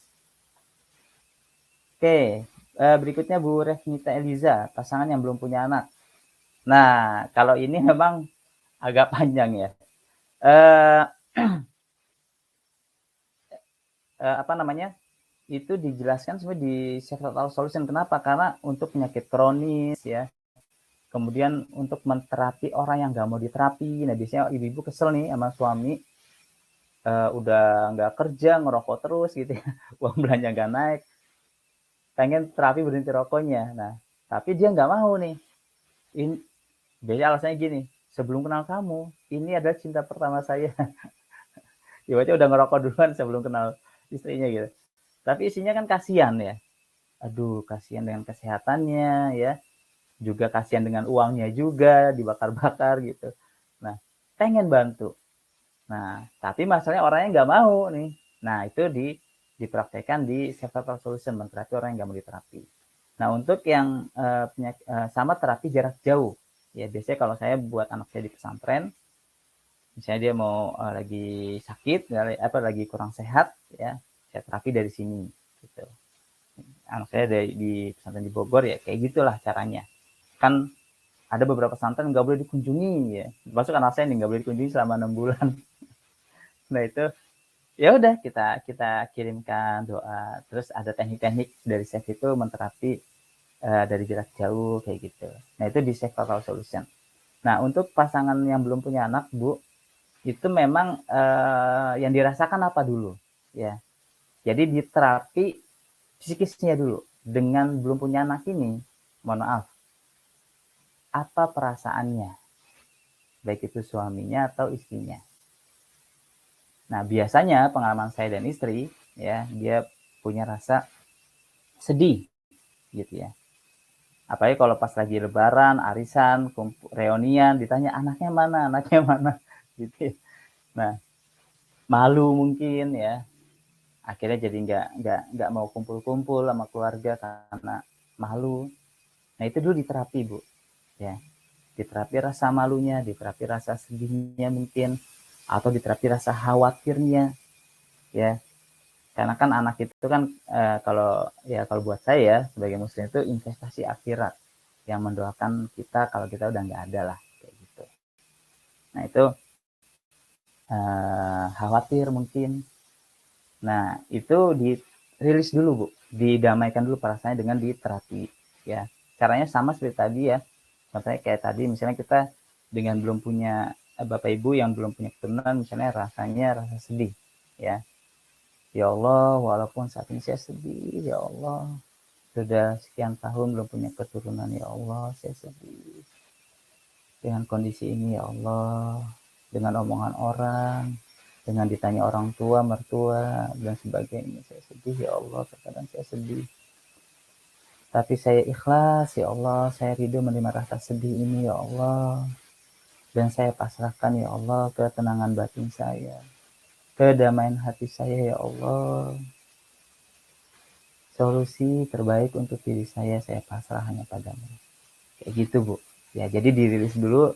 Oke, berikutnya Bu Revnita Eliza, pasangan yang belum punya anak. Nah, kalau ini memang agak panjang ya. Apa namanya? Itu dijelaskan sebenarnya di Total Solution. Kenapa? Karena untuk penyakit kronis ya. Kemudian untuk menterapi orang yang nggak mau diterapi. Nah, biasanya ibu-ibu kesel nih sama suami. Udah nggak kerja, ngerokok terus gitu ya. Uang belanja nggak naik. Pengen terapi berhenti rokoknya. Nah, tapi dia nggak mau nih. Ini, biasanya alasannya gini. Sebelum kenal kamu, ini adalah cinta pertama saya. Ibaratnya udah ngerokok duluan sebelum kenal istrinya gitu. Tapi isinya kan kasihan ya. Aduh, kasihan dengan kesehatannya ya. Juga kasihan dengan uangnya juga dibakar-bakar gitu. Nah, pengen bantu. Nah, tapi masalahnya orangnya nggak mau nih. Nah, itu dipraktekkan di self-help solution, menterapi orang yang nggak mau diterapi. Nah, untuk yang sama terapi jarak jauh, ya biasanya kalau saya buat anak saya di pesantren, misalnya dia mau lagi sakit, lagi kurang sehat, ya saya terapi dari sini. Gitu. Anak saya di pesantren di Bogor ya kayak gitulah caranya. Kan ada beberapa pesantren nggak boleh dikunjungi ya. Masuk anak saya nih nggak boleh dikunjungi selama 6 bulan. Nah itu ya udah kita kirimkan doa. Terus ada teknik-teknik dari Chef itu menterapi dari jarak jauh kayak gitu. Nah itu di Chef Total Solution. Nah untuk pasangan yang belum punya anak Bu, itu memang yang dirasakan apa dulu ya. Jadi diterapi psikisnya dulu. Dengan belum punya anak ini, mohon maaf, apa perasaannya? Baik itu suaminya atau istrinya. Nah, biasanya pengalaman saya dan istri, ya, dia punya rasa sedih, gitu ya. Apalagi kalau pas lagi lebaran, arisan, reunian, ditanya anaknya mana, gitu ya. Nah, malu mungkin ya. Akhirnya jadi nggak mau kumpul-kumpul sama keluarga karena malu. Nah, itu dulu diterapi, Bu. Ya, diterapi rasa malunya, diterapi rasa sedihnya mungkin, atau diterapi rasa khawatirnya, ya. Karena kan anak itu kan kalau buat saya sebagai muslim itu investasi akhirat yang mendoakan kita kalau kita udah nggak ada lah kayak gitu. Nah itu khawatir mungkin. Nah itu dirilis dulu Bu, didamaikan dulu perasaannya dengan diterapi ya. Caranya sama seperti tadi ya. Contohnya kayak tadi misalnya kita dengan belum punya bapak ibu yang belum punya keturunan misalnya rasa sedih ya. Ya Allah, walaupun saat ini saya sedih, ya Allah, sudah sekian tahun belum punya keturunan, ya Allah, saya sedih. Dengan kondisi ini, ya Allah, dengan omongan orang, dengan ditanya orang tua, mertua, dan sebagainya, saya sedih, ya Allah, terkadang saya sedih. Tapi saya ikhlas, ya Allah, saya ridho menerima rasa sedih ini, ya Allah. Dan saya pasrahkan, ya Allah, ketenangan batin saya, kedamaian hati saya, ya Allah. Solusi terbaik untuk diri saya pasrah hanya padamu. Kayak gitu Bu. Ya jadi dirilis dulu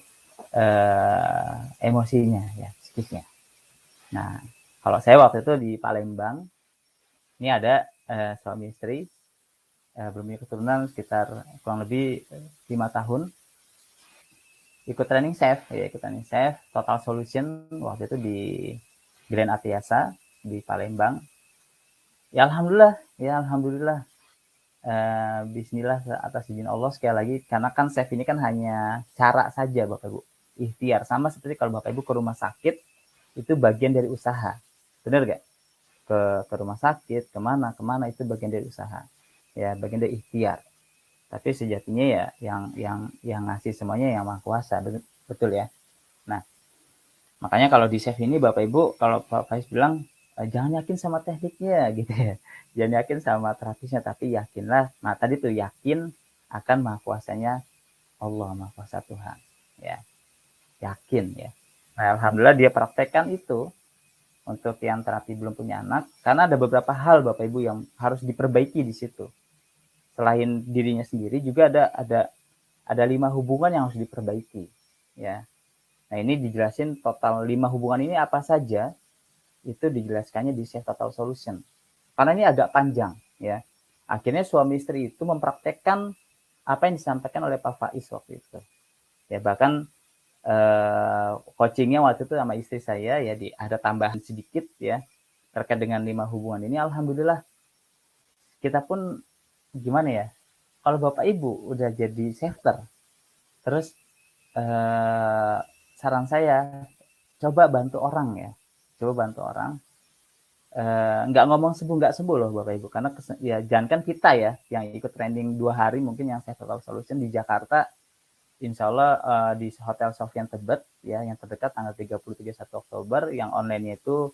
emosinya ya, psikisnya. Nah kalau saya waktu itu di Palembang, ini ada suami istri belum punya keturunan sekitar kurang lebih 5 tahun. Ikut training chef, Total Solution waktu itu di Grand Atiasa di Palembang. Ya alhamdulillah. Bismillah atas izin Allah sekali lagi, karena kan chef ini kan hanya cara saja Bapak Ibu, ikhtiar, sama seperti kalau Bapak Ibu ke rumah sakit itu bagian dari usaha, benar gak? Ke rumah sakit kemana itu bagian dari usaha, ya bagian dari ikhtiar. Tapi sejatinya ya yang ngasih semuanya yang Maha Kuasa, betul ya. Nah, makanya kalau di chef ini Bapak Ibu, kalau Pak Faiz bilang jangan yakin sama tekniknya gitu ya, jangan yakin sama terapisnya, tapi yakinlah. Nah tadi tuh yakin akan Maha Kuasanya Allah, Maha Kuasa Tuhan, ya yakin ya. Nah, alhamdulillah dia praktekkan itu untuk yang terapi belum punya anak, karena ada beberapa hal Bapak Ibu yang harus diperbaiki di situ. Selain dirinya sendiri juga ada 5 hubungan yang harus diperbaiki, ya. Nah ini dijelasin total 5 hubungan ini apa saja, itu dijelaskannya di Chef Total Solution. Karena ini agak panjang ya. Akhirnya suami istri itu mempraktekkan apa yang disampaikan oleh Pak Faiz waktu itu. Ya bahkan coachingnya waktu itu sama istri saya ya, ada tambahan sedikit ya terkait dengan 5 hubungan ini. Alhamdulillah kita pun gimana ya, kalau Bapak Ibu udah jadi chefter, terus saran saya coba bantu orang ya, nggak ngomong sembuh nggak sembuh loh Bapak Ibu, karena ya jangankan kita ya yang ikut training 2 hari mungkin yang Chef Total Solution di Jakarta, insya Allah di Hotel Sofian Tebet ya yang terdekat tanggal 30-31 Oktober, yang online itu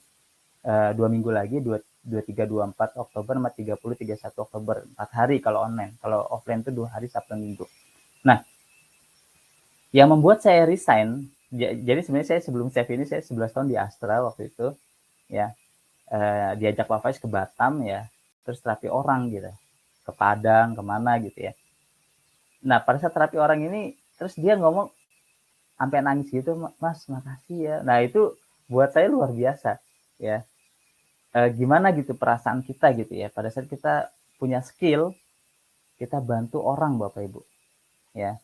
2 minggu lagi 23-24 Oktober sama 30-31 Oktober, 4 hari kalau online. Kalau offline itu 2 hari Sabtu Minggu. Nah yang membuat saya resign, jadi sebenarnya saya sebelum chef ini saya 11 tahun di Astra waktu itu ya, diajak Pak Faiz ke Batam ya, terus terapi orang gitu, ke Padang kemana gitu ya. Nah pada saat terapi orang ini terus dia ngomong sampai nangis gitu, Mas makasih ya. Nah itu buat saya luar biasa ya, gimana gitu perasaan kita gitu ya pada saat kita punya skill, kita bantu orang Bapak Ibu ya,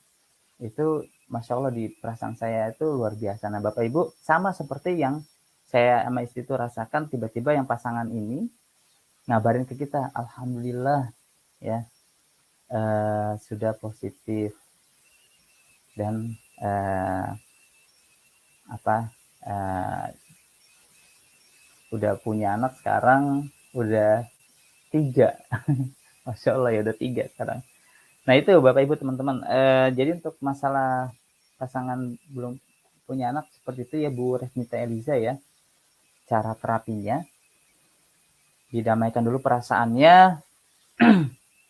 itu Masya Allah di perasaan saya itu luar biasa. Nah Bapak Ibu sama seperti yang saya sama istri itu rasakan, tiba-tiba yang pasangan ini ngabarin ke kita, alhamdulillah ya sudah positif dan udah punya anak sekarang, udah 3. Masya Allah ya udah 3 sekarang. Nah itu Bapak Ibu teman-teman, jadi untuk masalah pasangan belum punya anak seperti itu ya Bu Resmita Eliza ya, cara terapinya didamaikan dulu perasaannya.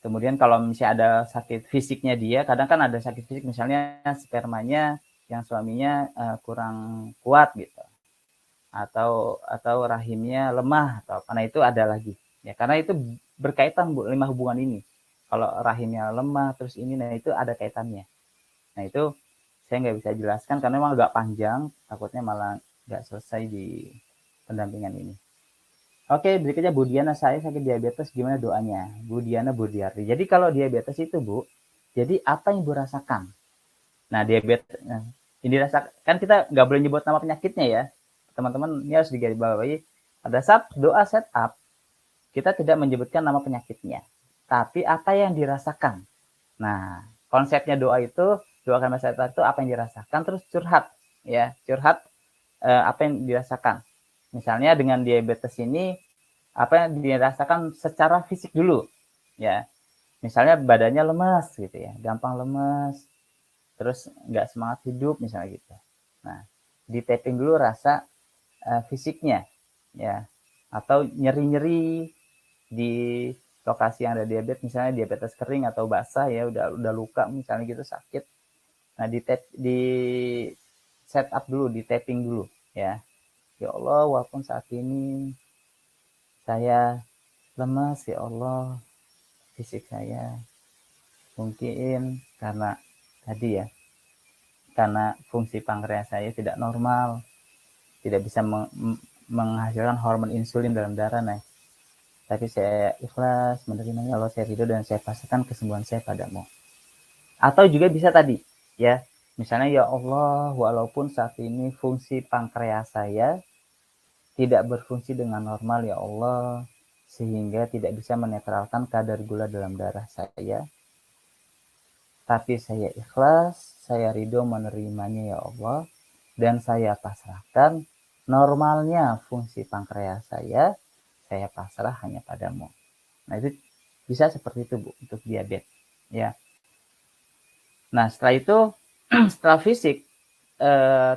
Kemudian kalau misalnya ada sakit fisiknya dia, kadang kan ada sakit fisik misalnya spermanya yang suaminya kurang kuat gitu, atau rahimnya lemah atau apa, nah itu ada lagi ya, karena itu berkaitan Bu 5 hubungan ini. Kalau rahimnya lemah terus ini, nah itu ada kaitannya. Nah itu saya nggak bisa jelaskan karena memang agak panjang, takutnya malah nggak selesai di pendampingan ini. Oke, berikutnya Bu Diana, saya sakit diabetes, gimana doanya? Bu Diana Budiarti. Jadi kalau diabetes itu Bu, jadi apa yang Ibu rasakan? Nah diabetes, ini dirasakan, kan kita nggak boleh nyebut nama penyakitnya ya. Teman-teman ini harus digarisbawahi. Pada saat doa setup, kita tidak menyebutkan nama penyakitnya, tapi apa yang dirasakan. Nah, konsepnya doa itu, doakan masyarakat itu apa yang dirasakan, terus curhat ya, apa yang dirasakan. Misalnya dengan diabetes ini, apa yang dirasakan secara fisik dulu ya, misalnya badannya lemas gitu ya, gampang lemas, terus nggak semangat hidup misalnya gitu. Nah di tapping dulu rasa fisiknya ya, atau nyeri-nyeri di lokasi yang ada diabetes, misalnya diabetes kering atau basah ya, udah luka misalnya gitu, sakit. Nah di set up dulu, di tapping dulu ya. Ya Allah, walaupun saat ini saya lemas ya Allah, fisik saya mungkin karena tadi ya, karena fungsi pankreas saya tidak normal, tidak bisa menghasilkan hormon insulin dalam darah. Nah, tapi saya ikhlas menerima, ya Allah saya ridho dan saya pasrahkan kesembuhan saya padamu. Atau juga bisa tadi ya, misalnya ya Allah, walaupun saat ini fungsi pankreas saya tidak berfungsi dengan normal ya Allah, sehingga tidak bisa menetralkan kadar gula dalam darah saya. Tapi saya ikhlas, saya ridho menerimanya ya Allah, dan saya pasrahkan normalnya fungsi pankreas saya pasrah hanya padamu. Nah itu bisa seperti itu Bu, untuk diabetes ya. Nah setelah itu, setelah fisik,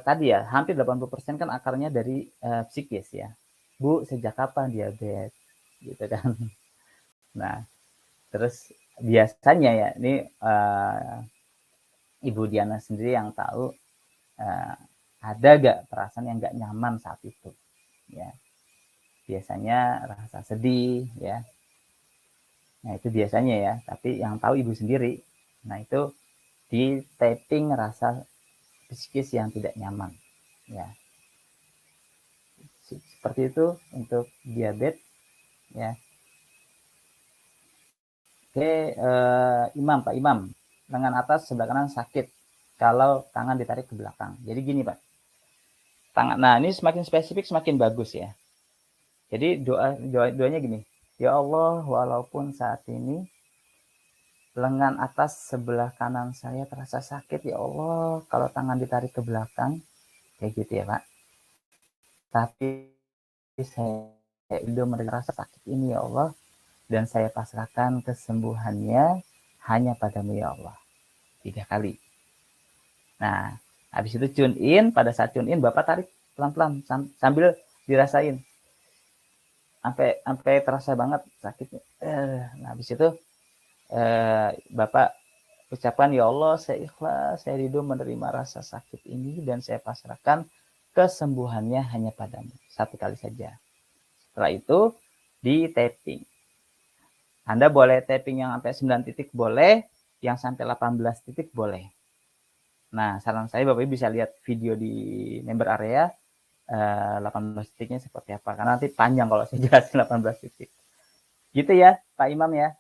tadi ya, hampir 80% kan akarnya dari psikis ya. Bu, sejak kapan diabetes? Gitu kan. Nah, terus biasanya ya, ini Ibu Diana sendiri yang tahu, ada gak perasaan yang gak nyaman saat itu? Ya, biasanya rasa sedih ya. Nah itu biasanya ya, tapi yang tahu Ibu sendiri. Nah itu di taping rasa psikis yang tidak nyaman ya. Seperti itu untuk diabetes ya. Oke, Imam, Pak Imam, lengan atas sebelah kanan sakit kalau tangan ditarik ke belakang. Jadi gini Pak, nah ini semakin spesifik semakin bagus ya. Jadi doanya gini, ya Allah, walaupun saat ini lengan atas sebelah kanan saya terasa sakit ya Allah, kalau tangan ditarik ke belakang, kayak gitu ya Pak. Tapi saya udah merasa sakit ini ya Allah, dan saya pasrahkan kesembuhannya hanya padamu ya Allah. 3 kali. Nah, habis itu tune in, pada saat tune in Bapak tarik pelan-pelan sambil dirasain. Sampai terasa banget sakitnya. Nah, habis itu Bapak ucapkan ya Allah, saya ikhlas, saya ridho menerima rasa sakit ini dan saya pasrahkan kesembuhannya hanya padamu. 1 kali saja. Setelah itu di tapping. Anda boleh tapping yang sampai 9 titik boleh, yang sampai 18 titik boleh. Nah, saran saya Bapak bisa lihat video di member area 18 titiknya seperti apa. Karena nanti panjang kalau saya jelasin 18 titik. Gitu ya, Pak Imam ya.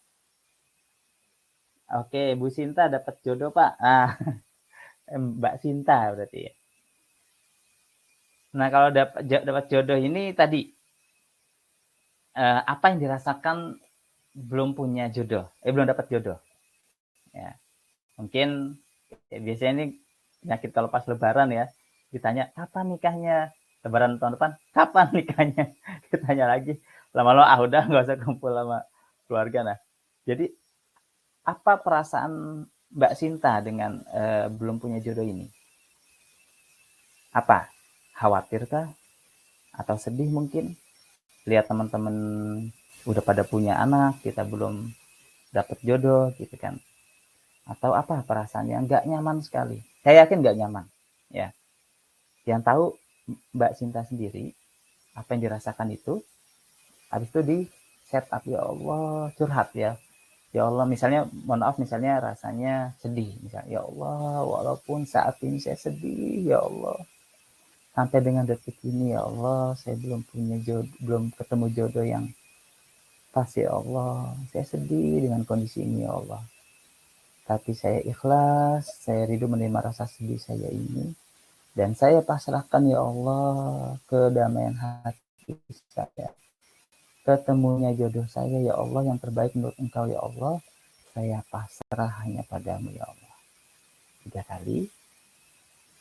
Oke, Bu Sinta dapat jodoh, Pak. Ah, Mbak Sinta berarti ya. Nah, kalau dapat jodoh ini tadi apa yang dirasakan belum punya jodoh, belum dapat jodoh. Ya. Mungkin ya, biasanya ini penyakit kalau pas lebaran ya, ditanya kapan nikahnya, lebaran tahun depan kapan nikahnya, ditanya lagi, lama-lama udah nggak usah kumpul sama keluarga. Nah jadi apa perasaan Mbak Sinta dengan belum punya jodoh ini? Apa khawatir kah atau sedih mungkin lihat teman-teman udah pada punya anak, kita belum dapat jodoh gitu kan? Atau apa perasaannya nggak nyaman sekali? Saya yakin nggak nyaman ya. Yang tahu Mbak Sinta sendiri apa yang dirasakan itu. Habis itu di set up ya Allah, curhat ya. Ya Allah, misalnya mohon maaf, misalnya rasanya sedih, misalnya ya Allah, walaupun saat ini saya sedih ya Allah, sampai dengan detik ini ya Allah saya belum punya jodoh, belum ketemu jodoh yang pas ya Allah, saya sedih dengan kondisi ini ya Allah. Tapi saya ikhlas, saya ridho menerima rasa sedih saya ini. Dan saya pasrahkan ya Allah kedamaian hati saya. Ketemunya jodoh saya ya Allah yang terbaik menurut Engkau ya Allah. Saya pasrah hanya padamu ya Allah. 3 kali.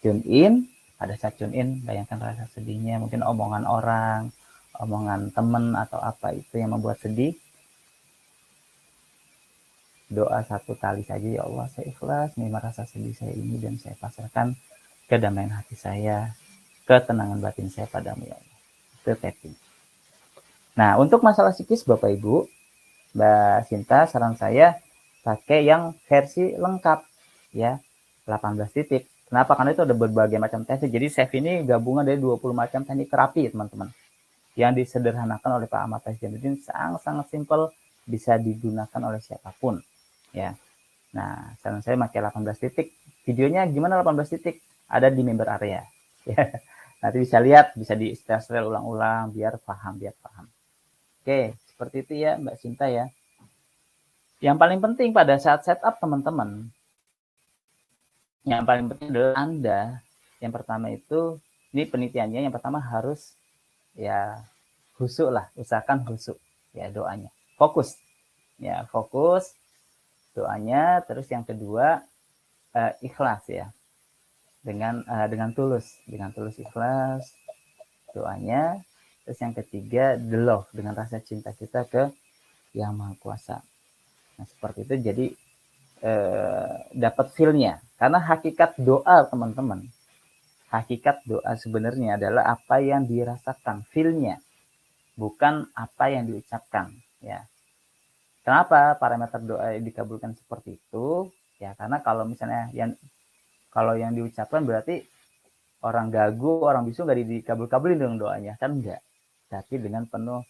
Tune in. Pada saat tune in, bayangkan rasa sedihnya. Mungkin omongan orang, omongan teman atau apa itu yang membuat sedih. Doa 1 kali saja ya Allah, saya ikhlas menerima rasa sedih saya ini dan saya pasrahkan kedamaian hati saya, ketenangan batin saya padamu ya Allah. Itu tapping. Nah, untuk masalah psikis Bapak Ibu, Mbak Sinta, saran saya pakai yang versi lengkap ya, 18 titik. Kenapa? Karena itu ada berbagai macam teknik. Jadi chef ini gabungan dari 20 macam teknik terapi, teman-teman. Yang disederhanakan oleh Pak Ahmad Tajuddin, sangat-sangat simpel, bisa digunakan oleh siapapun ya. Nah, saran saya pakai 18 titik. Videonya gimana 18 titik? Ada di member area. Ya. Nanti bisa lihat, bisa di setel ulang-ulang biar paham. Oke, seperti itu ya Mbak Sinta ya. Yang paling penting pada saat setup teman-teman, yang paling penting adalah Anda, yang pertama itu, ini penelitiannya, yang pertama harus ya khusyuk lah, usahakan khusyuk ya doanya, fokus ya, fokus doanya. Terus yang kedua ikhlas ya, dengan tulus ikhlas doanya. Terus yang ketiga the love, dengan rasa cinta kita ke yang maha kuasa. Nah seperti itu, jadi dapat feel-nya. Karena hakikat doa teman-teman, hakikat doa sebenarnya adalah apa yang dirasakan, feel-nya, bukan apa yang diucapkan ya. Kenapa parameter doa dikabulkan seperti itu ya? Karena kalau misalnya yang diucapkan berarti orang gagu, orang bisu nggak dikabul-kabulin dong doanya, kan enggak. Tapi dengan penuh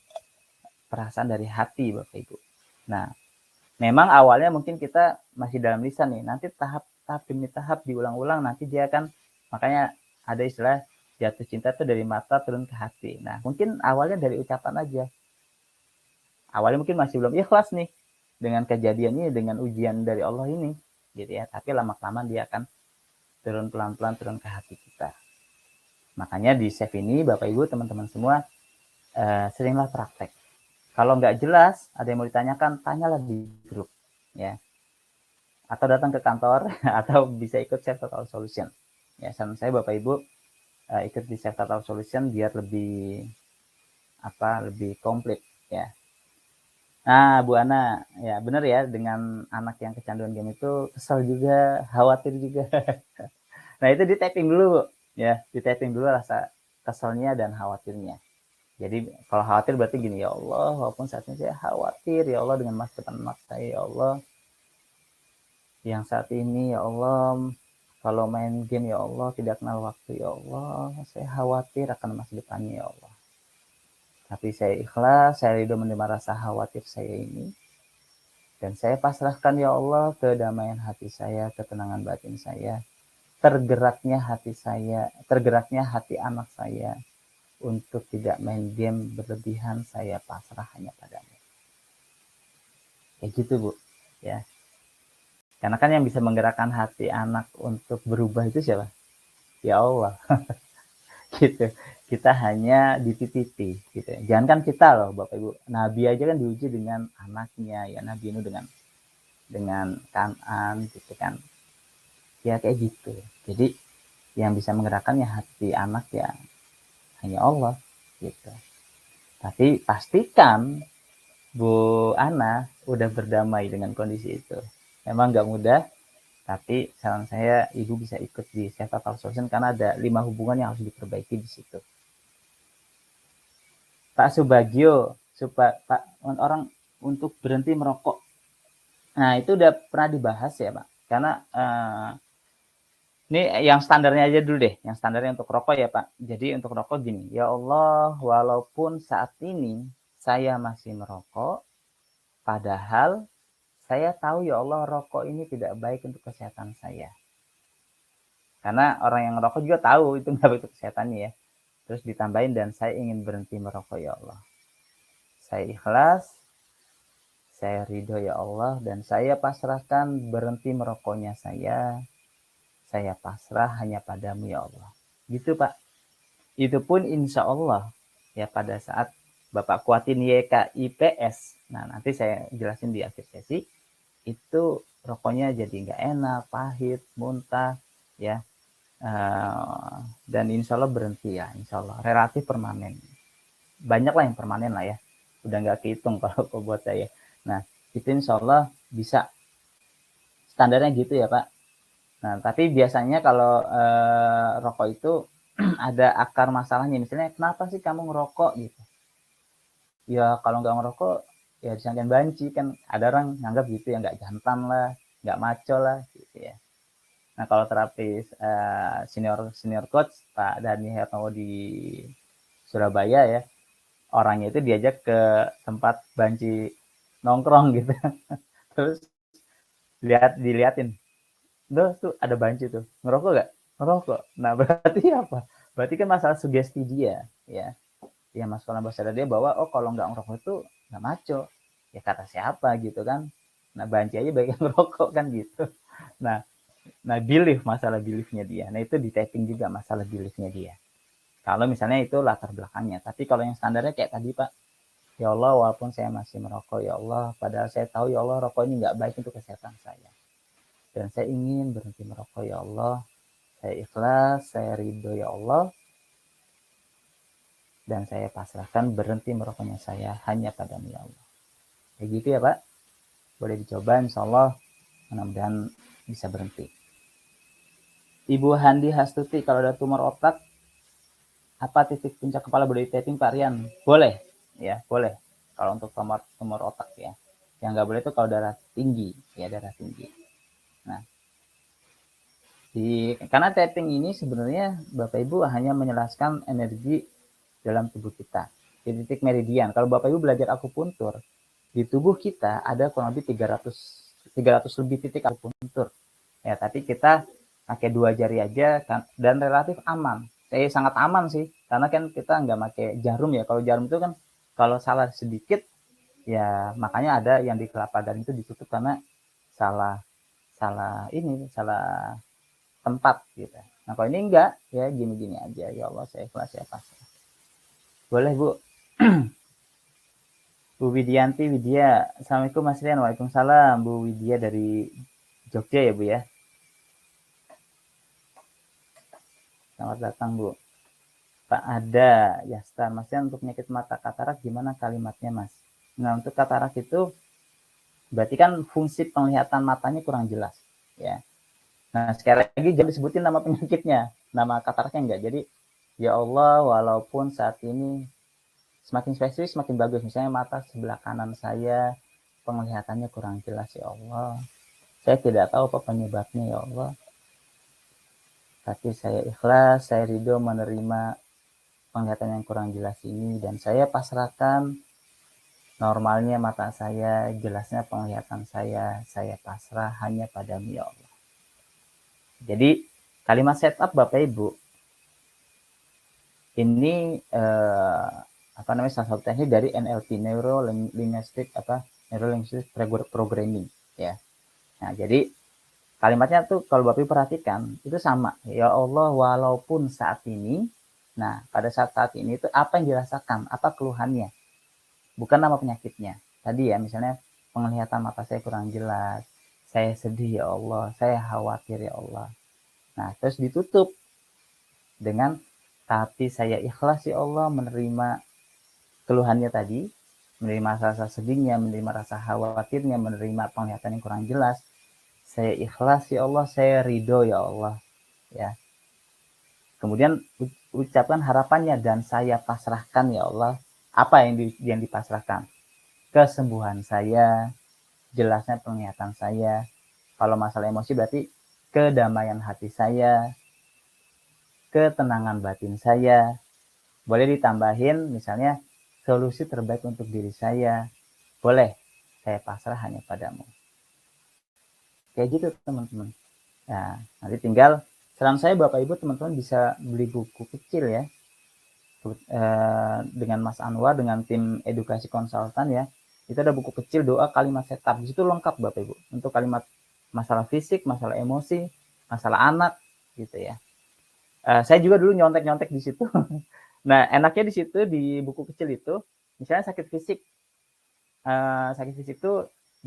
perasaan dari hati Bapak Ibu. Nah memang awalnya mungkin kita masih dalam lisan nih, nanti tahap demi tahap diulang-ulang, nanti dia akan, makanya ada istilah jatuh cinta itu dari mata turun ke hati. Nah mungkin awalnya dari ucapan aja, awalnya mungkin masih belum ikhlas nih dengan kejadian ini, dengan ujian dari Allah ini gitu ya, tapi lama-kelamaan dia akan turun pelan-pelan, turun ke hati kita. Makanya di save ini Bapak Ibu teman-teman semua, seringlah praktek. Kalau nggak jelas, ada yang mau ditanyakan, tanyalah di grup ya, atau datang ke kantor atau bisa ikut Save Total Solution ya. Saran saya Bapak Ibu ikut di Save Total Solution biar lebih komplit ya. Nah Bu Ana ya, benar ya, dengan anak yang kecanduan game itu kesel juga, khawatir juga. Nah itu di tapping dulu Bu ya, di tapping dulu rasa keselnya dan khawatirnya. Jadi kalau khawatir berarti gini, ya Allah, walaupun saat ini saya khawatir ya Allah dengan masa depan anak saya ya Allah, yang saat ini ya Allah kalau main game ya Allah tidak kenal waktu ya Allah, saya khawatir akan masa depannya ya Allah. Tapi saya ikhlas, saya ridho menerima rasa khawatir saya ini, dan saya pasrahkan ya Allah kedamaian hati saya, ketenangan batin saya, tergeraknya hati anak saya untuk tidak main game berlebihan, saya pasrah hanya padamu. Kayak gitu Bu ya. Karena kan yang bisa menggerakkan hati anak untuk berubah itu siapa? Ya Allah. Gitu. Kita hanya dititipi gitu. Jangan kan kita loh Bapak Ibu. Nabi aja kan diuji dengan anaknya ya, Nabi Nuh dengan Kanan gitu kan. Ya kayak gitu. Jadi yang bisa menggerakkannya hati anak ya hanya Allah gitu. Tapi pastikan Bu Ana udah berdamai dengan kondisi itu. Memang nggak mudah, tapi saran saya Ibu bisa ikut di Save Total Solution karena ada 5 hubungan yang harus diperbaiki di situ. Pak Subagio, Pak, orang untuk berhenti merokok. Nah itu udah pernah dibahas ya Pak. Karena ini yang standarnya aja dulu deh, yang standarnya untuk rokok ya Pak. Jadi untuk rokok gini, ya Allah, walaupun saat ini saya masih merokok, padahal saya tahu ya Allah rokok ini tidak baik untuk kesehatan saya. Karena orang yang merokok juga tahu itu nggak baik untuk kesehatannya ya. Terus ditambahin, dan saya ingin berhenti merokok ya Allah. Saya ikhlas, saya ridho ya Allah, dan saya pasrahkan berhenti merokoknya saya pasrah hanya padamu ya Allah. Gitu Pak. Itu pun insya Allah ya pada saat Bapak kuatin YKIPS. Nah nanti saya jelasin di akhir sesi. Itu rokoknya jadi nggak enak, pahit, muntah ya. Dan insya Allah berhenti ya, insya Allah. Relatif permanen. Banyak lah yang permanen lah ya. Udah nggak kehitung kalau buat saya. Nah itu insya Allah bisa. Standarnya gitu ya Pak. Nah, tapi biasanya kalau rokok itu ada akar masalahnya. Misalnya, kenapa sih kamu ngerokok gitu? Ya, kalau nggak ngerokok, ya disangkain banci kan. Ada orang nganggap gitu ya, nggak jantan lah, nggak maco lah, gitu ya. Nah, kalau terapis senior coach Pak Dhani Hernowo di Surabaya ya, orangnya itu diajak ke tempat banci nongkrong gitu. Terus diliatin. Tuh ada banci tuh, ngerokok gak? Ngerokok. Nah berarti apa? Berarti kan masalah sugesti dia ya. Ya masalah sadar dia bahwa oh kalau nggak ngerokok itu nggak maco. Ya kata siapa gitu kan. Nah banci aja baik yang ngerokok kan gitu. Nah belief, masalah beliefnya dia. Nah itu di tapping juga masalah beliefnya dia. Kalau misalnya itu latar belakangnya. Tapi kalau yang standarnya kayak tadi Pak, ya Allah walaupun saya masih merokok ya Allah, padahal saya tahu ya Allah rokok ini nggak baik untuk kesehatan saya. Dan saya ingin berhenti merokok ya Allah. Saya ikhlas, saya ridho ya Allah. Dan saya pasrahkan berhenti merokoknya saya hanya padamu ya Allah. Kayak gitu ya Pak. Boleh dicoba insya Allah. Mudah-mudahan bisa berhenti. Ibu Handi Hastuti, kalau ada tumor otak, apa titik puncak kepala boleh tapping Pak Rian? Boleh, ya boleh. Kalau untuk tumor otak ya, yang nggak boleh itu kalau darah tinggi, ya darah tinggi. Nah, karena tapping ini sebenarnya Bapak Ibu hanya menjelaskan energi dalam tubuh kita di titik meridian. Kalau Bapak Ibu belajar akupuntur, di tubuh kita ada kurang lebih 300 lebih titik akupuntur. Ya, tapi kita pakai 2 jari aja kan, dan relatif aman. Saya sangat aman sih, karena kan kita nggak pakai jarum ya. Kalau jarum itu kan kalau salah sedikit ya makanya ada yang di kelapa gading itu ditutup karena salah tempat gitu. Nah kalau ini enggak ya gini-gini aja, ya Allah saya ikhlas saya pasrah. Boleh Bu. Bu Widianti Widya, Assalamualaikum Mas Rian. Waalaikumsalam Bu Widya dari Jogja ya Bu ya. Selamat datang Bu. Pak ada Yastar, Mas Rian, untuk penyakit mata katarak gimana kalimatnya Mas? Nah untuk katarak itu berarti kan fungsi penglihatan matanya kurang jelas ya. Nah sekali lagi jangan disebutin nama penyakitnya, nama kataraknya enggak. Jadi ya Allah walaupun saat ini semakin spesifik semakin bagus. Misalnya mata sebelah kanan saya penglihatannya kurang jelas ya Allah. Saya tidak tahu apa penyebabnya ya Allah. Tapi saya ikhlas, saya ridho menerima penglihatan yang kurang jelas ini dan saya pasrahkan normalnya mata saya, jelasnya penglihatan saya pasrah hanya padamu ya Allah. Jadi kalimat setup Bapak Ibu ini salah satu teknik dari NLP, Neuro Linguistic Programming ya. Nah, jadi kalimatnya tuh kalau Bapak Ibu perhatikan itu sama. Ya Allah walaupun saat ini, nah pada saat ini itu apa yang dirasakan, apa keluhannya, bukan nama penyakitnya. Tadi ya misalnya penglihatan mata saya kurang jelas, saya sedih ya Allah, saya khawatir ya Allah. Nah terus ditutup dengan tapi saya ikhlas ya Allah menerima keluhannya tadi, menerima rasa sedihnya, menerima rasa khawatirnya, menerima penglihatan yang kurang jelas. Saya ikhlas ya Allah, saya ridho ya Allah ya. Kemudian ucapkan harapannya dan saya pasrahkan ya Allah. Apa yang dipasrahkan? Kesembuhan saya, jelasnya penglihatan saya. Kalau masalah emosi berarti kedamaian hati saya, ketenangan batin saya. Boleh ditambahin misalnya solusi terbaik untuk diri saya. Boleh, saya pasrah hanya padamu. Kayak gitu teman-teman. Nah, nanti tinggal saran saya Bapak Ibu teman-teman bisa beli buku kecil ya. Dengan Mas Anwar dengan tim edukasi konsultan ya. Itu ada buku kecil doa kalimat setup. Di situ lengkap Bapak Ibu. Untuk kalimat masalah fisik, masalah emosi, masalah anak gitu ya. Saya juga dulu nyontek-nyontek di situ. Nah, enaknya di situ di buku kecil itu misalnya sakit fisik itu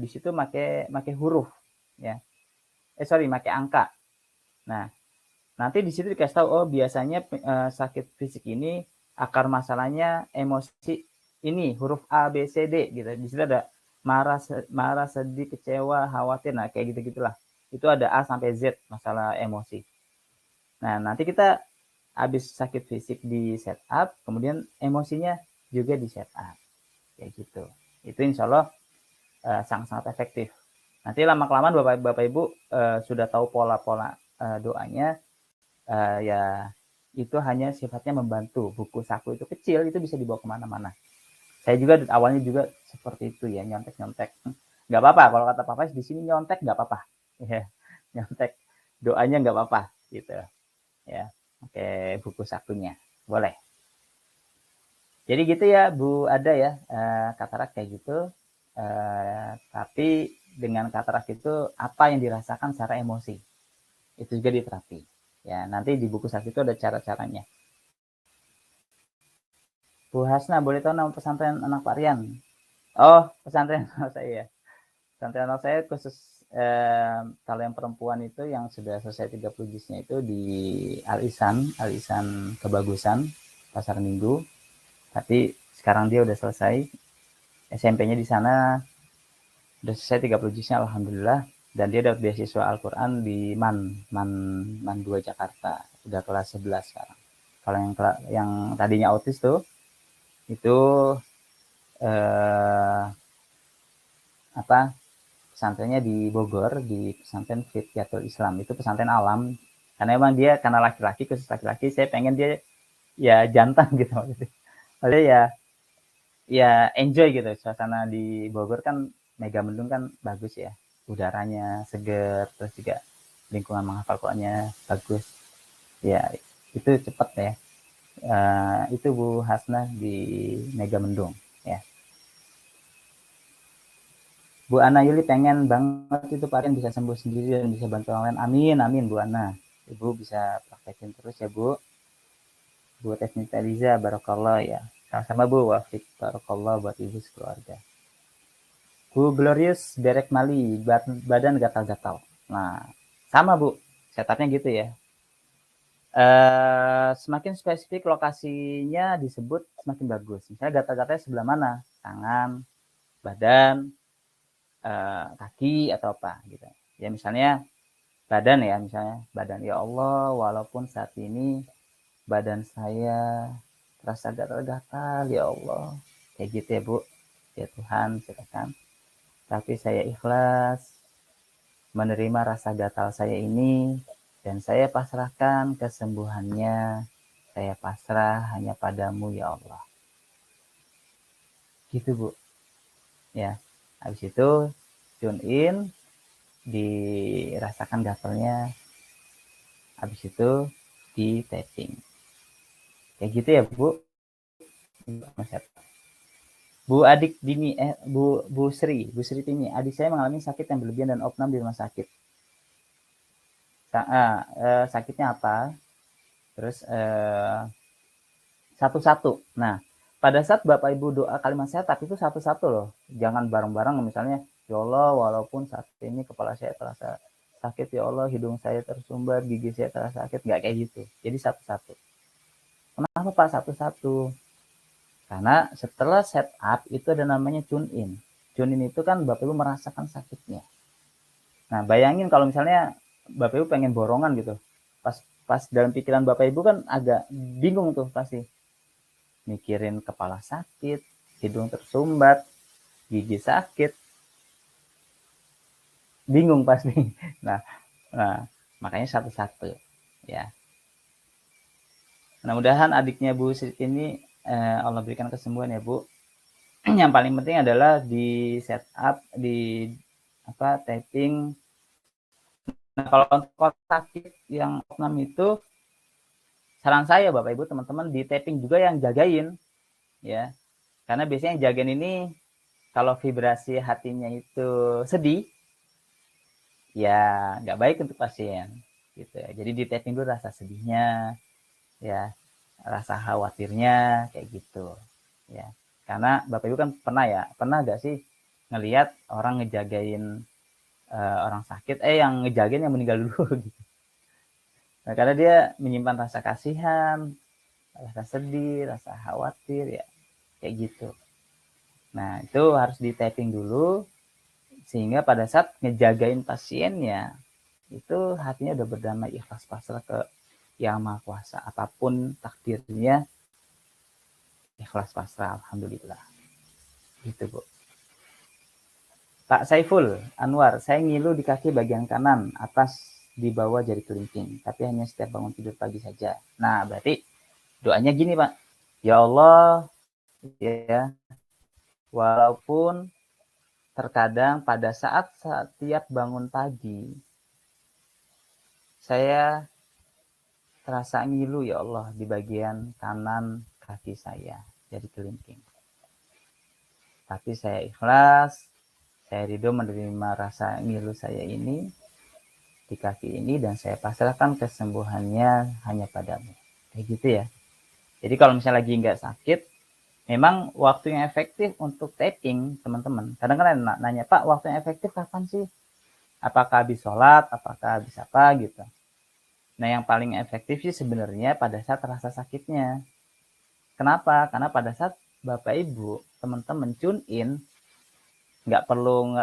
di situ make huruf ya. Make angka. Nah, nanti di situ dikasih tahu oh biasanya sakit fisik ini akar masalahnya emosi ini huruf A B C D gitu. Di situ ada marah, sedih, kecewa, khawatir. Nah, kayak gitu-gitulah. Itu ada A sampai Z masalah emosi. Nah, nanti kita habis sakit fisik di setup, kemudian emosinya juga di setup. Kayak gitu. Itu insya Allah sangat-sangat efektif. Nanti lama-kelamaan Bapak Ibu sudah tahu pola-pola doanya, ya itu hanya sifatnya membantu. Buku saku itu kecil, itu bisa dibawa kemana-mana. Saya juga awalnya juga seperti itu ya, nyontek-nyontek. Nggak apa-apa, kalau kata Papa di sini nyontek nggak apa-apa. Ya, nyontek doanya nggak apa-apa gitu. Ya, oke buku sakunya boleh. Jadi gitu ya Bu ada ya katarak kayak gitu. Tapi dengan katarak itu apa yang dirasakan secara emosi itu juga diterapi ya nanti di buku saku itu ada cara-caranya Bu Hasna, boleh tahu nama pesantren anak Pak Rian? Oh, pesantren anak saya. Pesantren anak saya khusus kalau yang perempuan itu yang sudah selesai 30 juznya itu di Al-Ihsan Kebagusan, Pasar Minggu. Tapi sekarang dia udah selesai. SMP-nya di sana udah selesai 30 juznya alhamdulillah, dan dia dapat beasiswa Al-Qur'an di Man 2 Jakarta. Udah kelas 11 sekarang. Kalau yang tadinya autis tuh itu pesantrennya di Bogor, di pesantren Fityatul Islam. Itu pesantren alam, karena emang dia karena laki-laki, khusus laki-laki, saya pengen dia ya jantan gitu maksudnya ya enjoy gitu. Suasana di Bogor kan Megamendung kan bagus ya, udaranya seger, terus juga lingkungan menghafal Qur'annya bagus ya, itu cepet ya. Itu Bu Hasnah di Megamendung ya. Bu Ana Yuli pengen banget itu Pak Rian bisa sembuh sendiri dan bisa bantu orang lain. Amin, amin Bu Ana. Ibu bisa praktekin terus ya Bu. Bu Tesnita Liza, Barakallah ya. Sama-sama Bu, wafik Barakallah buat Ibu sekeluarga. Bu Glorious, Derek Mali, badan gatal-gatal. Nah, sama Bu, setupnya gitu ya. Semakin spesifik lokasinya disebut semakin bagus. Misalnya gatal-gatalnya sebelah mana? Tangan, badan, kaki atau apa gitu ya. Misalnya badan ya, misalnya badan, ya Allah walaupun saat ini badan saya terasa gatal-gatal ya Allah, kayak gitu ya Bu. Ya Tuhan, silakan, tapi saya ikhlas menerima rasa gatal saya ini dan saya pasrahkan kesembuhannya, saya pasrah hanya padamu ya Allah, gitu Bu ya. Habis itu tune in, dirasakan gatalnya, habis itu di tapping kayak gitu ya Bu. Bu adik Dini Bu Sri Tini, adik saya mengalami sakit yang berlebihan dan opnam di rumah sakit. Sakitnya apa? Terus satu-satu. Nah, pada saat Bapak Ibu doa kalimat sehat itu satu-satu loh, jangan bareng-bareng. Misalnya, ya Allah walaupun saat ini kepala saya terasa sakit, ya Allah hidung saya tersumbat, gigi saya terasa sakit, nggak kayak gitu. Jadi satu-satu. Kenapa Pak satu-satu? Karena setelah setup itu ada namanya tune in. Tune in itu kan Bapak Ibu merasakan sakitnya. Nah, bayangin kalau misalnya Bapak Ibu pengen borongan gitu. Pas dalam pikiran Bapak Ibu kan agak bingung tuh pasti. Mikirin kepala sakit, hidung tersumbat, gigi sakit. Bingung pasti. Nah, makanya satu-satu ya. Mudah-mudahan adiknya Bu Sri ini Allah berikan kesembuhan ya Bu. Yang paling penting adalah di setup, di tapping. Nah, kalau untuk sakit yang opnam itu, saran saya Bapak Ibu teman-teman di tapping juga yang jagain ya. Karena biasanya yang jagain ini kalau vibrasi hatinya itu sedih, ya nggak baik untuk pasien gitu ya. Jadi di tapping dulu rasa sedihnya ya, rasa khawatirnya kayak gitu ya. Karena Bapak Ibu kan pernah gak sih ngelihat orang ngejagain orang sakit, yang ngejagain yang meninggal dulu gitu. Nah, karena dia menyimpan rasa kasihan, rasa sedih, rasa khawatir ya, kayak gitu. Nah, itu harus di tapping dulu sehingga pada saat ngejagain pasiennya itu hatinya udah berdamai, ikhlas pasrah ke Yang Maha Kuasa. Apapun takdirnya, ikhlas pasrah, alhamdulillah. Gitu, Bu. Pak Saiful Anwar, saya ngilu di kaki bagian kanan, atas di bawah jari kelingking, tapi hanya setiap bangun tidur pagi saja. Nah, berarti doanya gini, Pak. Ya Allah, ya, walaupun terkadang pada saat setiap bangun pagi, saya terasa ngilu ya Allah di bagian kanan kaki saya, jari kelingking. Tapi saya ikhlas, saya ridho menerima rasa ngilu saya ini di kaki ini dan saya pasrahkan kesembuhannya hanya padamu. Kayak gitu ya. Jadi kalau misalnya lagi nggak sakit, memang waktu yang efektif untuk tapping, teman-teman. Kadang-kadang nanya, Pak, waktu yang efektif kapan sih? Apakah habis sholat, apakah habis apa gitu. Nah, yang paling efektif sih sebenarnya pada saat rasa sakitnya. Kenapa? Karena pada saat Bapak Ibu, teman-teman tune in, nggak perlu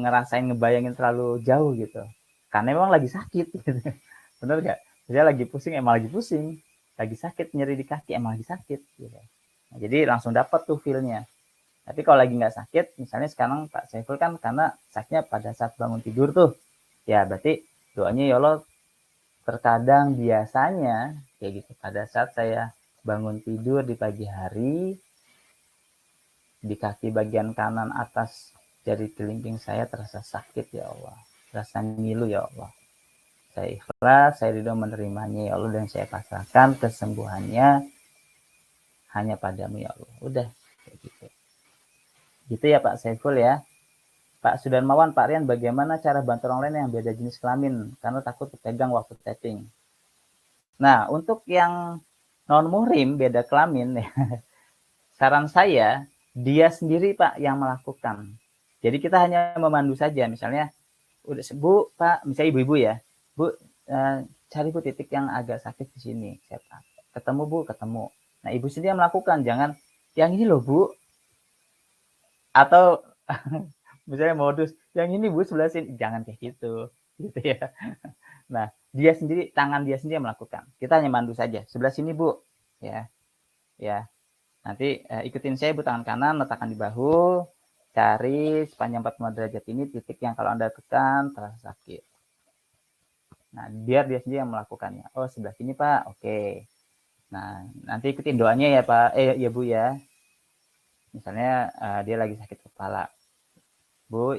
ngerasain ngebayangin terlalu jauh gitu. Karena memang lagi sakit gitu. Bener nggak? Saya lagi pusing, emang lagi pusing. Lagi sakit, nyeri di kaki, emang lagi sakit. Gitu. Nah, jadi langsung dapat tuh feel-nya. Tapi kalau lagi nggak sakit, misalnya sekarang Pak Saiful kan karena sakitnya pada saat bangun tidur tuh. Ya berarti doanya ya Allah, terkadang biasanya kayak gitu. Pada saat saya bangun tidur di pagi hari, di kaki bagian kanan atas jari kelingking saya terasa sakit ya Allah. Terasa ngilu ya Allah. Saya ikhlas, saya ridho menerimanya ya Allah, dan saya pasrahkan kesembuhannya hanya padamu ya Allah. Udah kayak gitu. Gitu ya Pak Saiful ya. Pak Sudarmawan, Pak Rian, bagaimana cara bantu orang lain yang beda jenis kelamin karena takut kepegang waktu tapping? Nah, untuk yang non muhrim beda kelamin ya, saran saya dia sendiri Pak yang melakukan. Jadi kita hanya memandu saja, misalnya udah Bu, Pak, misalnya ibu-ibu ya, Bu, cari Bu titik yang agak sakit di sini. Ketemu Bu, ketemu. Nah, ibu sendiri yang melakukan, jangan yang ini loh Bu, atau misalnya modus yang ini Bu sebelah sini, jangan kayak gitu ya. Nah, dia sendiri, tangan dia sendiri yang melakukan, kita hanya mandu saja, sebelah sini Bu, ya nanti ikutin saya Bu, tangan kanan letakkan di bahu, cari sepanjang 45 derajat ini titik yang kalau Anda tekan terasa sakit. Nah, biar dia sendiri yang melakukannya. Oh, sebelah sini Pak, oke. Nah, nanti ikutin doanya ya Pak, ya Bu ya. Misalnya dia lagi sakit kepala, Bu,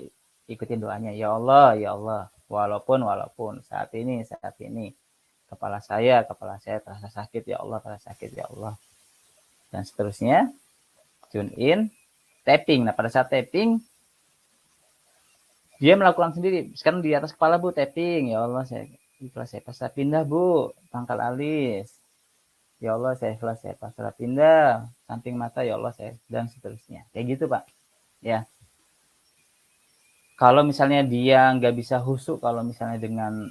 ikutin doanya. Ya Allah, walaupun saat ini kepala saya terasa sakit, ya Allah, terasa sakit, ya Allah. Dan seterusnya, tune in, tapping. Nah, pada saat tapping, dia melakukan sendiri. Sekarang di atas kepala Bu, tapping. Ya Allah, saya pasrah, pindah Bu, pangkal alis. Ya Allah, saya pasrah, pindah samping mata, ya Allah, dan seterusnya. Kayak gitu Pak. Ya. Kalau misalnya dia nggak bisa husuk, kalau misalnya dengan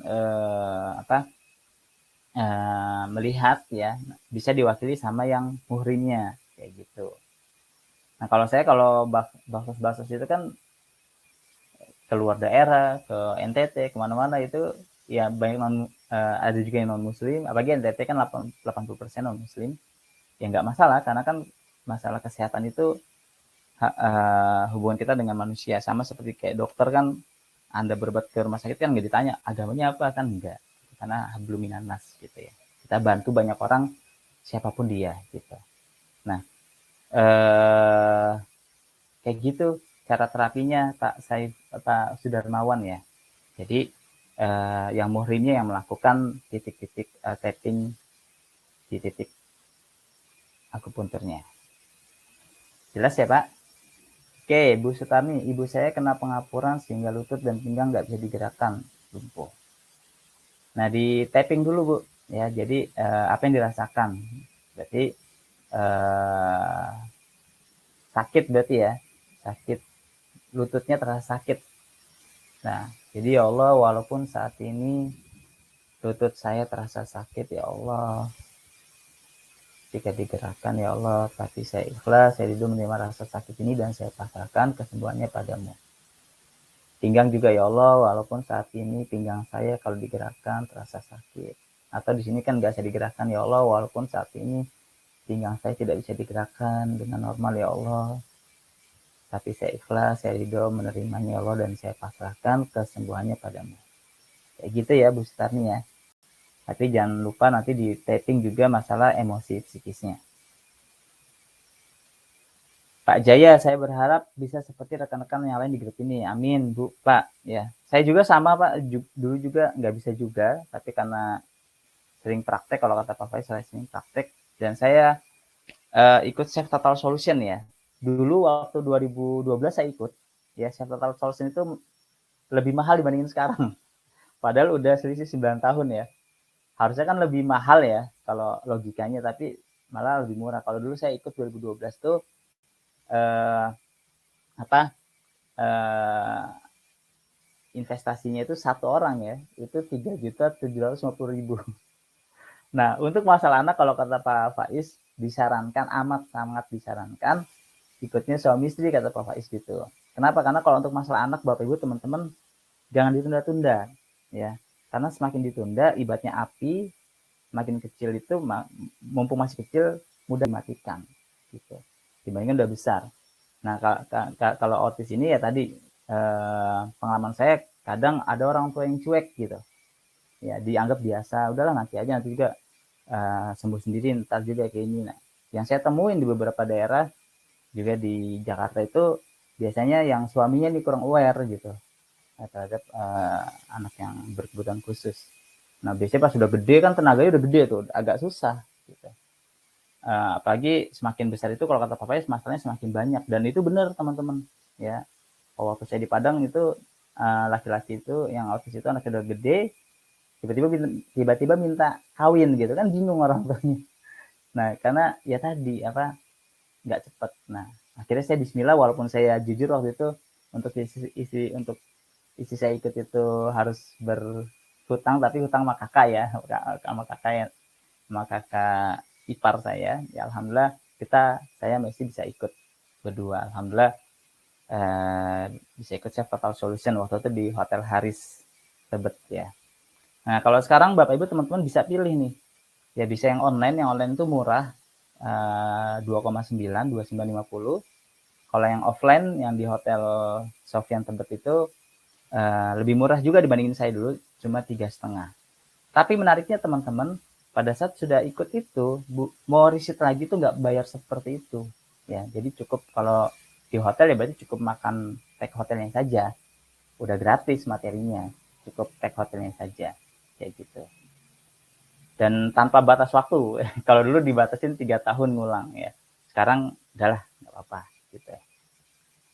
melihat ya, bisa diwakili sama yang muhrimnya kayak gitu. Nah, kalau saya basos itu kan keluar daerah, ke NTT, kemana-mana itu ya banyak ada juga yang non muslim, apalagi NTT kan 80% non muslim, ya nggak masalah karena kan masalah kesehatan itu hubungan kita dengan manusia, sama seperti kayak dokter kan, Anda berobat ke rumah sakit kan nggak ditanya agamanya apa, kan enggak, karena hablum minannas gitu ya, kita bantu banyak orang siapapun dia gitu. Nah, kayak gitu cara terapinya Pak Sudarmawan ya. Jadi yang muhrimnya yang melakukan titik-titik tapping di titik akupunturnya. Jelas ya Pak? Oke, Bu Sutami, ibu saya kena pengapuran sehingga lutut dan pinggang nggak bisa digerakkan, lumpuh. Nah, di tapping dulu Bu, ya. Jadi apa yang dirasakan? Berarti sakit berarti ya, sakit, lututnya terasa sakit. Nah, jadi ya Allah, walaupun saat ini lutut saya terasa sakit ya Allah, jika digerakkan ya Allah, tapi saya ikhlas, saya ridho menerima rasa sakit ini dan saya pasrahkan kesembuhannya padamu. Pinggang juga ya Allah, walaupun saat ini pinggang saya kalau digerakkan terasa sakit. Atau di sini kan nggak bisa digerakkan ya Allah, walaupun saat ini pinggang saya tidak bisa digerakkan dengan normal ya Allah. Tapi saya ikhlas, saya ridho menerimanya ya Allah, dan saya pasrahkan kesembuhannya padamu. Kayak gitu ya Bu Sutarni ya. Tapi jangan lupa nanti di tapping juga masalah emosi psikisnya. Pak Jaya, saya berharap bisa seperti rekan-rekan yang lain di grup ini. Amin, Bu, Pak. Ya, saya juga sama, Pak. Dulu juga nggak bisa juga, tapi karena sering praktek, kalau kata Pak Faiz, saya sering praktek. Dan saya ikut Chef Total Solution ya. Dulu waktu 2012 saya ikut. Ya, Chef Total Solution itu lebih mahal dibandingin sekarang. Padahal udah selisih 9 tahun ya. Harusnya kan lebih mahal ya kalau logikanya, tapi malah lebih murah. Kalau dulu saya ikut 2012 tuh investasinya itu satu orang ya, itu 3.750.000. Nah, untuk masalah anak kalau kata Pak Faiz disarankan, amat sangat disarankan ikutnya suami istri, kata Pak Faiz gitu. Kenapa? Karena kalau untuk masalah anak, Bapak Ibu teman-teman jangan ditunda-tunda ya. Karena semakin ditunda ibaratnya api makin kecil itu, mumpung masih kecil mudah dimatikan gitu. Dibandingkan udah besar. Nah, kalau autis ini ya tadi pengalaman saya, kadang ada orang tua yang cuek gitu. Ya, dianggap biasa, udahlah nanti aja, nanti juga sembuh sendiri, ntar juga kayak ini. Nah, yang saya temuin di beberapa daerah juga di Jakarta itu biasanya yang suaminya nih kurang aware gitu terhadap anak yang berkebutuhan khusus. Nah, biasanya pas sudah gede kan tenaganya udah gede tuh, agak susah gitu. Apalagi semakin besar itu kalau kata papanya masalahnya semakin banyak, dan itu benar teman-teman ya. Waktu saya di Padang itu laki-laki itu yang autis itu anaknya udah gede, tiba-tiba minta kawin gitu kan, bingung orang tuanya. Nah, karena ya tadi apa, nggak cepet. Nah, akhirnya saya bismillah, walaupun saya jujur waktu itu untuk isi saya ikut itu harus berhutang, tapi hutang sama kakak ya, sama kakak ya, sama kakak ipar saya. Ya alhamdulillah saya masih bisa ikut berdua, alhamdulillah bisa ikut Chef Total Solution waktu itu di Hotel Haris Tebet ya. Nah, kalau sekarang Bapak Ibu teman-teman bisa pilih nih. Ya bisa yang online itu murah 2,9, 2.950. Kalau yang offline yang di Hotel Sofian Tebet itu lebih murah juga dibandingin saya dulu, cuma 3,5. Tapi menariknya teman-teman, pada saat sudah ikut itu, mau riset lagi tuh nggak bayar seperti itu. Ya, jadi cukup kalau di hotel ya berarti cukup makan take hotelnya saja, udah gratis materinya, cukup take hotelnya saja, kayak gitu. Dan tanpa batas waktu. Kalau dulu dibatasin 3 tahun ngulang ya, sekarang udahlah nggak apa-apa gitu.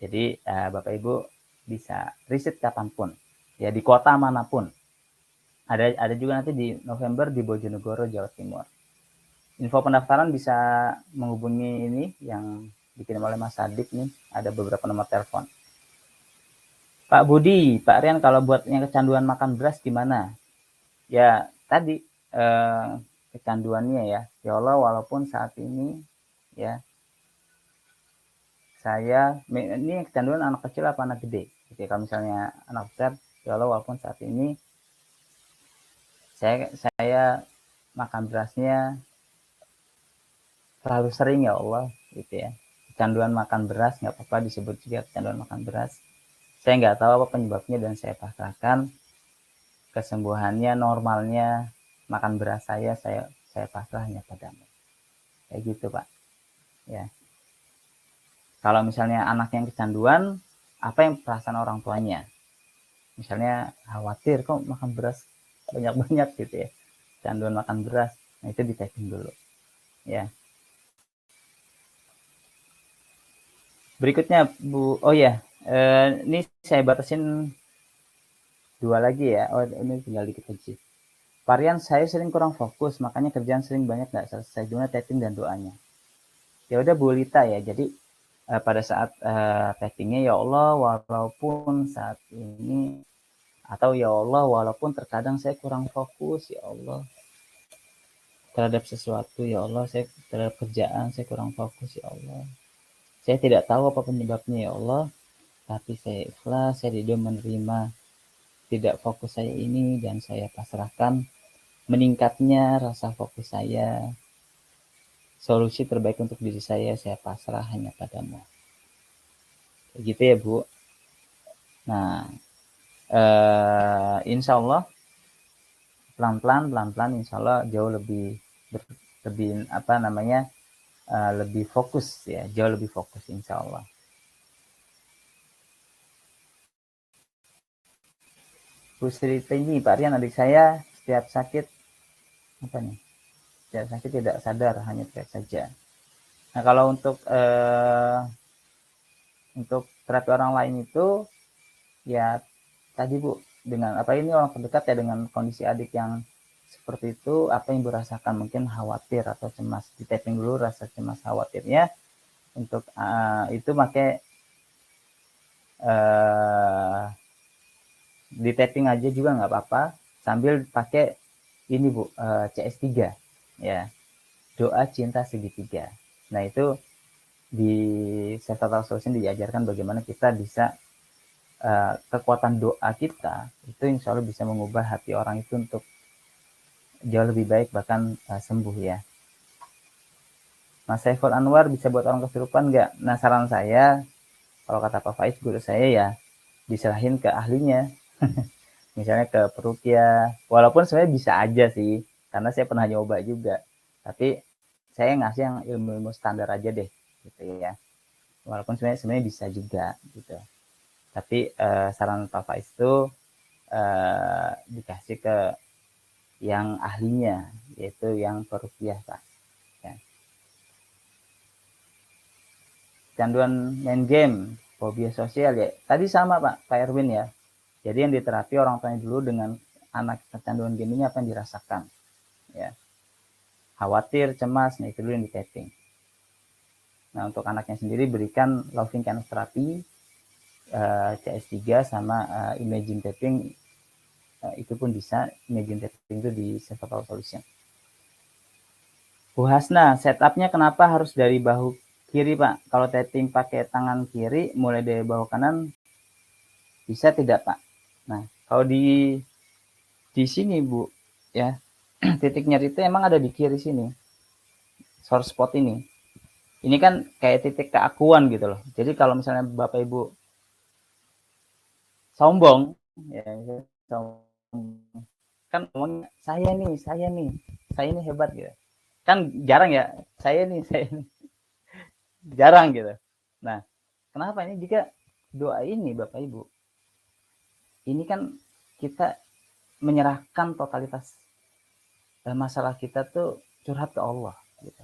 Jadi Bapak Ibu bisa riset kapanpun, ya di kota manapun. Ada juga nanti di November di Bojonegoro, Jawa Timur. Info pendaftaran bisa menghubungi ini yang dikirim oleh Mas Sadik nih, ada beberapa nomor telepon. Pak Budi, Pak Rian, kalau buat yang kecanduan makan beras gimana? Ya tadi kecanduannya ya Allah, walaupun saat ini ya saya ini kecanduan anak kecil apa anak gede. Jadi kalau misalnya anak besar, ya Allah, walaupun saat ini saya makan berasnya terlalu sering ya Allah gitu ya. Kecanduan makan beras, nggak apa-apa disebut juga kecanduan makan beras. Saya nggak tahu apa penyebabnya dan saya pasrahkan kesembuhannya, normalnya makan beras saya pasrah hanya padamu. Kayak gitu Pak. Ya. Kalau misalnya anak yang kecanduan, apa yang perasaan orang tuanya? Misalnya khawatir kok makan beras banyak-banyak gitu ya. Kecanduan makan beras. Nah, itu di-checking dulu. Ya. Berikutnya Bu, oh ya, ini saya batasin 2 lagi ya. Oh, ini tinggal dikit aja. Varian saya sering kurang fokus, makanya kerjaan sering banyak nggak selesai. Gimana tapping dan doanya? Ya udah Bu Lita ya. Jadi pada saat tappingnya, ya Allah, walaupun saat ini, atau ya Allah, walaupun terkadang saya kurang fokus, ya Allah, terhadap sesuatu, ya Allah, saya terhadap kerjaan saya kurang fokus, ya Allah. Saya tidak tahu apa penyebabnya, ya Allah, tapi saya ikhlas, saya ridho menerima tidak fokus saya ini, dan saya pasrahkan meningkatnya rasa fokus saya. Solusi terbaik untuk diri saya pasrah hanya padamu. Gitu ya Bu. Nah, insya Allah pelan-pelan insya Allah jauh lebih apa namanya, lebih fokus ya, jauh lebih fokus insya Allah. Bu Sri ini Pak Rian, adik saya setiap sakit apa nih? Setiap sakit tidak sadar, hanya teriak saja. Nah, kalau untuk terapi orang lain itu ya tadi Bu, dengan apa, ini orang terdekat ya, dengan kondisi adik yang seperti itu, apa yang Ibu rasakan? Mungkin khawatir atau cemas. Di tapping dulu rasa cemas khawatirnya. Untuk itu pakai di tapping aja juga nggak apa-apa, sambil pakai ini Bu, CS3 ya, doa cinta segitiga. Nah itu di Self Total Solution diajarkan bagaimana kita bisa kekuatan doa kita itu insya Allah bisa mengubah hati orang itu untuk jauh lebih baik, bahkan sembuh ya. Mas Saiful Anwar bisa buat orang kesurupan nggak? Nah saran saya, kalau kata Pak Faiz guru saya ya, diserahin ke ahlinya. Misalnya ke perukia, walaupun sebenarnya bisa aja sih, karena saya pernah nyoba juga, tapi saya ngasih yang ilmu-ilmu standar aja deh gitu ya, walaupun sebenarnya bisa juga gitu, tapi saran Pak Faiz itu dikasih ke yang ahlinya, yaitu yang perukiah Pak ya. Canduan main game, fobia sosial ya, tadi sama Pak Erwin ya. Jadi yang diterapi orang tuanya dulu dengan anak kecanduan game ini apa yang dirasakan ya, khawatir, cemas, nah itu dulu yang di tapping. Nah untuk anaknya sendiri berikan loving kindness therapy, CS3 sama imaging tapping, itu pun bisa. Imaging tapping itu di Self Total Solution. Bu Hasna, setupnya kenapa harus dari bahu kiri Pak? Kalau tapping pakai tangan kiri mulai dari bahu kanan bisa tidak Pak? Nah kalau di sini Bu ya, titik nyeri itu emang ada di kiri sini, source spot ini. Ini kan kayak titik keakuan gitu loh. Jadi kalau misalnya Bapak Ibu sombong, ya, sombong, kan ngomongnya saya nih, saya ini hebat gitu. Kan jarang ya, saya ini, jarang gitu. Nah, kenapa ini? Jika doa ini Bapak Ibu, ini kan kita menyerahkan totalitas masalah kita tuh curhat ke Allah gitu.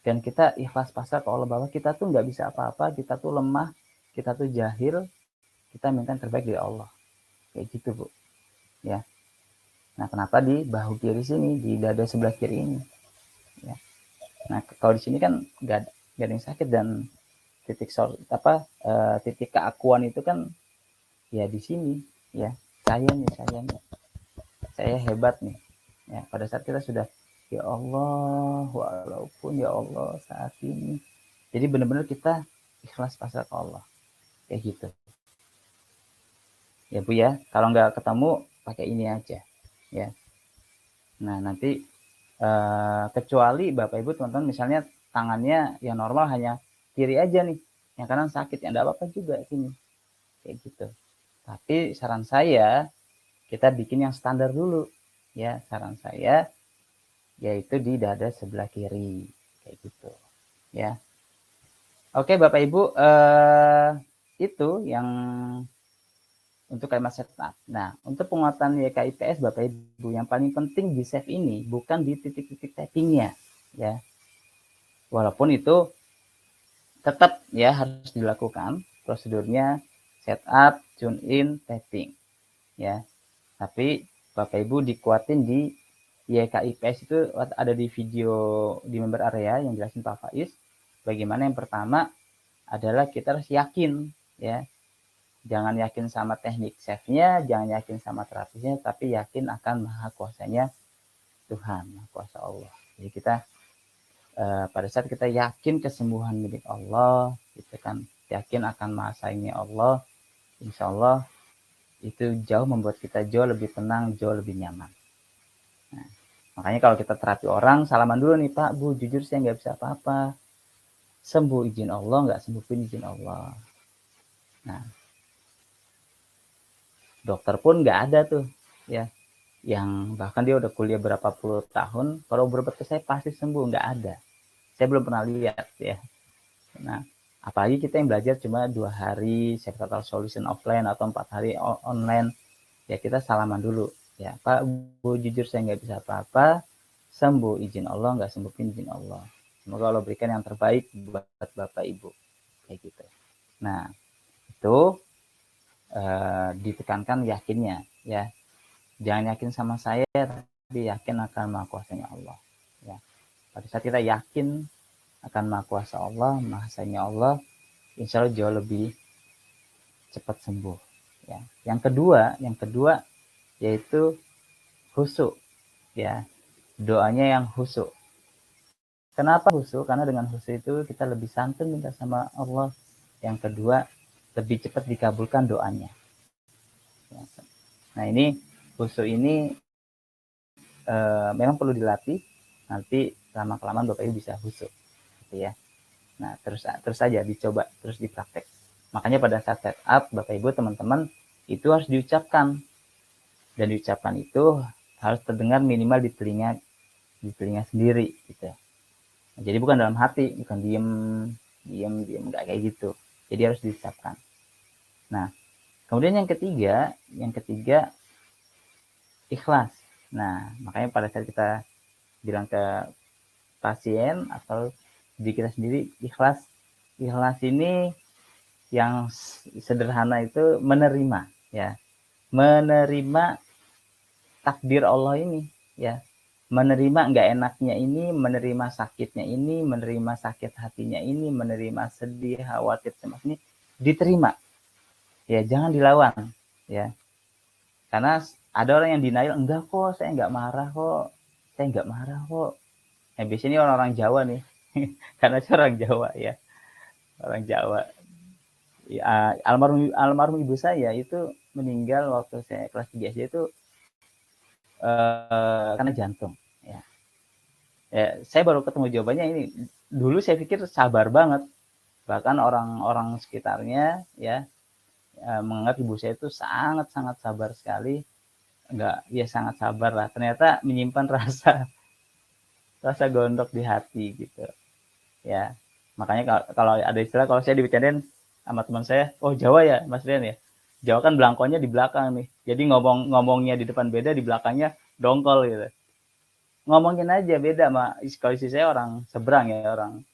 Dan kita ikhlas pasrah ke Allah bahwa kita tuh nggak bisa apa-apa, kita tuh lemah, kita tuh jahil, kita minta yang terbaik dari Allah. Kayak gitu Bu ya. Nah kenapa di bahu kiri sini, di dada sebelah kiri ini ya. Nah kalau di sini kan nggak ada yang sakit, dan titik titik keakuan itu kan ya di sini ya, saya nih, saya hebat nih ya. Pada saat kita sudah ya Allah, walaupun ya Allah saat ini, jadi benar-benar kita ikhlas pasrah ke Allah kayak gitu ya Bu ya. Kalau nggak ketemu pakai ini aja ya. Nah nanti kecuali Bapak Ibu teman-teman misalnya tangannya yang normal hanya kiri aja nih, yang kanan sakit, ya enggak apa-apa juga sini kayak gitu. Tapi saran saya kita bikin yang standar dulu ya, saran saya yaitu di dada sebelah kiri kayak gitu ya. Oke Bapak Ibu, itu yang untuk kalimat setup. Nah, untuk penguatan YKIPS Bapak Ibu, yang paling penting di save ini bukan di titik-titik tappingnya ya. Walaupun itu tetap ya harus dilakukan prosedurnya, setup, tune in, tapping ya. Tapi Bapak Ibu dikuatin di YKIPS itu ada di video di member area yang jelasin Pak Faiz. Bagaimana yang pertama adalah kita harus yakin ya. Jangan yakin sama teknik save-nya, jangan yakin sama terapisnya, tapi yakin akan maha kuasanya Tuhan, maha kuasa Allah. Jadi kita pada saat kita yakin kesembuhan milik Allah, kita kan yakin akan maha sayangnya Allah, insya Allah itu jauh membuat kita jauh lebih tenang, jauh lebih nyaman. Nah, makanya kalau kita terapi orang, salaman dulu nih Pak, Bu, jujur saya nggak bisa apa-apa. Sembuh izin Allah, nggak sembuh pun izin Allah. Nah, dokter pun nggak ada tuh ya, yang bahkan dia udah kuliah berapa puluh tahun, kalau berobat ke saya pasti sembuh, nggak ada. Saya belum pernah lihat ya. Nah, apalagi kita yang belajar cuma 2 hari Self Total Solution offline atau 4 hari online, ya kita salaman dulu ya, Pak, Bu, jujur saya nggak bisa apa-apa, sembuh izin Allah, nggak sembuh pun izin Allah, semoga Allah berikan yang terbaik buat Bapak Ibu kayak gitu. Nah itu ditekankan yakinnya ya, jangan yakin sama saya dia yakin akan maha kuasanya Allah. Ya. Pada saat kita yakin akan maha kuasa Allah, mahasanya Allah, insya Allah jauh lebih cepat sembuh. Ya. Yang kedua yaitu khusyuk. Ya, doanya yang khusyuk. Kenapa khusyuk? Karena dengan khusyuk itu kita lebih santun minta sama Allah. Yang kedua, lebih cepat dikabulkan doanya. Nah ini khusyuk ini memang perlu dilatih. Nanti lama-kelamaan Bapak Ibu bisa khusyuk, gitu ya. Nah terus saja dicoba, terus dipraktek. Makanya pada saat setup Bapak Ibu teman-teman itu harus diucapkan, dan diucapkan itu harus terdengar minimal di telinga sendiri, gitu. Nah, jadi bukan dalam hati, bukan diem nggak kayak gitu. Jadi harus diucapkan. Nah kemudian yang ketiga ikhlas. Nah makanya pada saat kita bilang ke pasien atau diri kita sendiri, ikhlas ini yang sederhana itu menerima, ya, menerima takdir Allah ini, ya, menerima nggak enaknya ini, menerima sakitnya ini, menerima sakit hatinya ini, menerima sedih, khawatir, cemas ini, diterima, ya, jangan dilawan, ya, karena ada orang yang denial, enggak kok, saya nggak marah kok. Nah, biasanya orang-orang Jawa nih, karena saya orang Jawa, ya, orang Jawa. Ya, almarhum ibu saya itu meninggal waktu saya kelas 3 SD itu karena jantung. Ya. Ya, saya baru ketemu jawabannya ini. Dulu saya pikir sabar banget, bahkan orang-orang sekitarnya ya menganggap ibu saya itu sangat sabar sekali. Enggak, ya sangat sabar lah. Ternyata menyimpan rasa gondok di hati gitu. Ya, makanya kalau ada istilah, kalau saya dibicarain sama teman saya, oh Jawa ya Mas Rian ya, Jawa kan belangkonya di belakang nih, jadi ngomongnya di depan beda, di belakangnya dongkol gitu. Ngomongin aja beda, kalau istri saya orang seberang ya, orang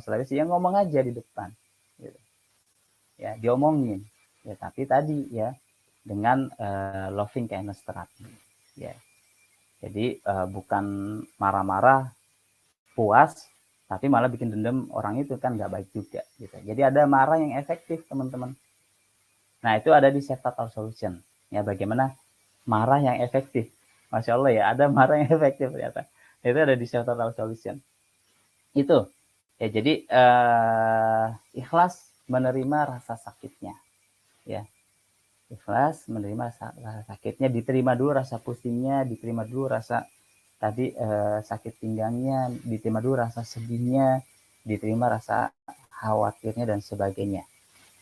Sulawesi, ya ngomong aja di depan gitu. Ya diomongin ya, tapi tadi ya dengan loving kindness therapy ya. Jadi bukan marah-marah puas, tapi malah bikin dendam orang itu, kan nggak baik juga gitu. Jadi ada marah yang efektif teman-teman. Nah itu ada di Self Total Solution ya, bagaimana marah yang efektif. Masya Allah ya, ada marah yang efektif ternyata. Itu ada di Self Total Solution. Itu ya, jadi ikhlas menerima rasa sakitnya ya, ikhlas menerima rasa sakitnya, diterima dulu rasa pusingnya, diterima dulu rasa tadi sakit pinggangnya, diterima dulu rasa sedihnya, diterima rasa khawatirnya dan sebagainya,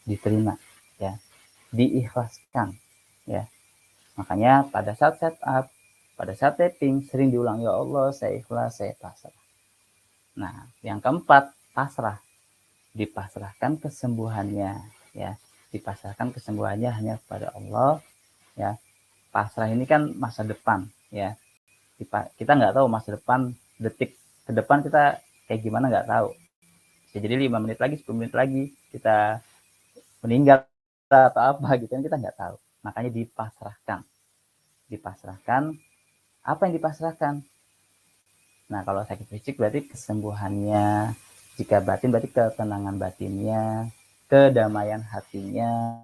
diterima ya, diikhlaskan ya. Makanya pada saat setup, pada saat tapping sering diulang, ya Allah saya ikhlas, saya pasrah. Nah yang keempat, pasrah, dipasrahkan kesembuhannya ya, dipasrahkan kesembuhannya hanya kepada Allah ya. Pasrah ini kan masa depan ya, kita nggak tahu masa depan, detik ke depan kita kayak gimana, nggak tahu. Bisa jadi 5 menit lagi, 10 menit lagi kita meninggal atau apa gitu kan, kita nggak tahu. Makanya dipasrahkan. Apa yang dipasrahkan? Nah kalau sakit fisik berarti kesembuhannya, jika batin berarti ketenangan batinnya, kedamaian hatinya,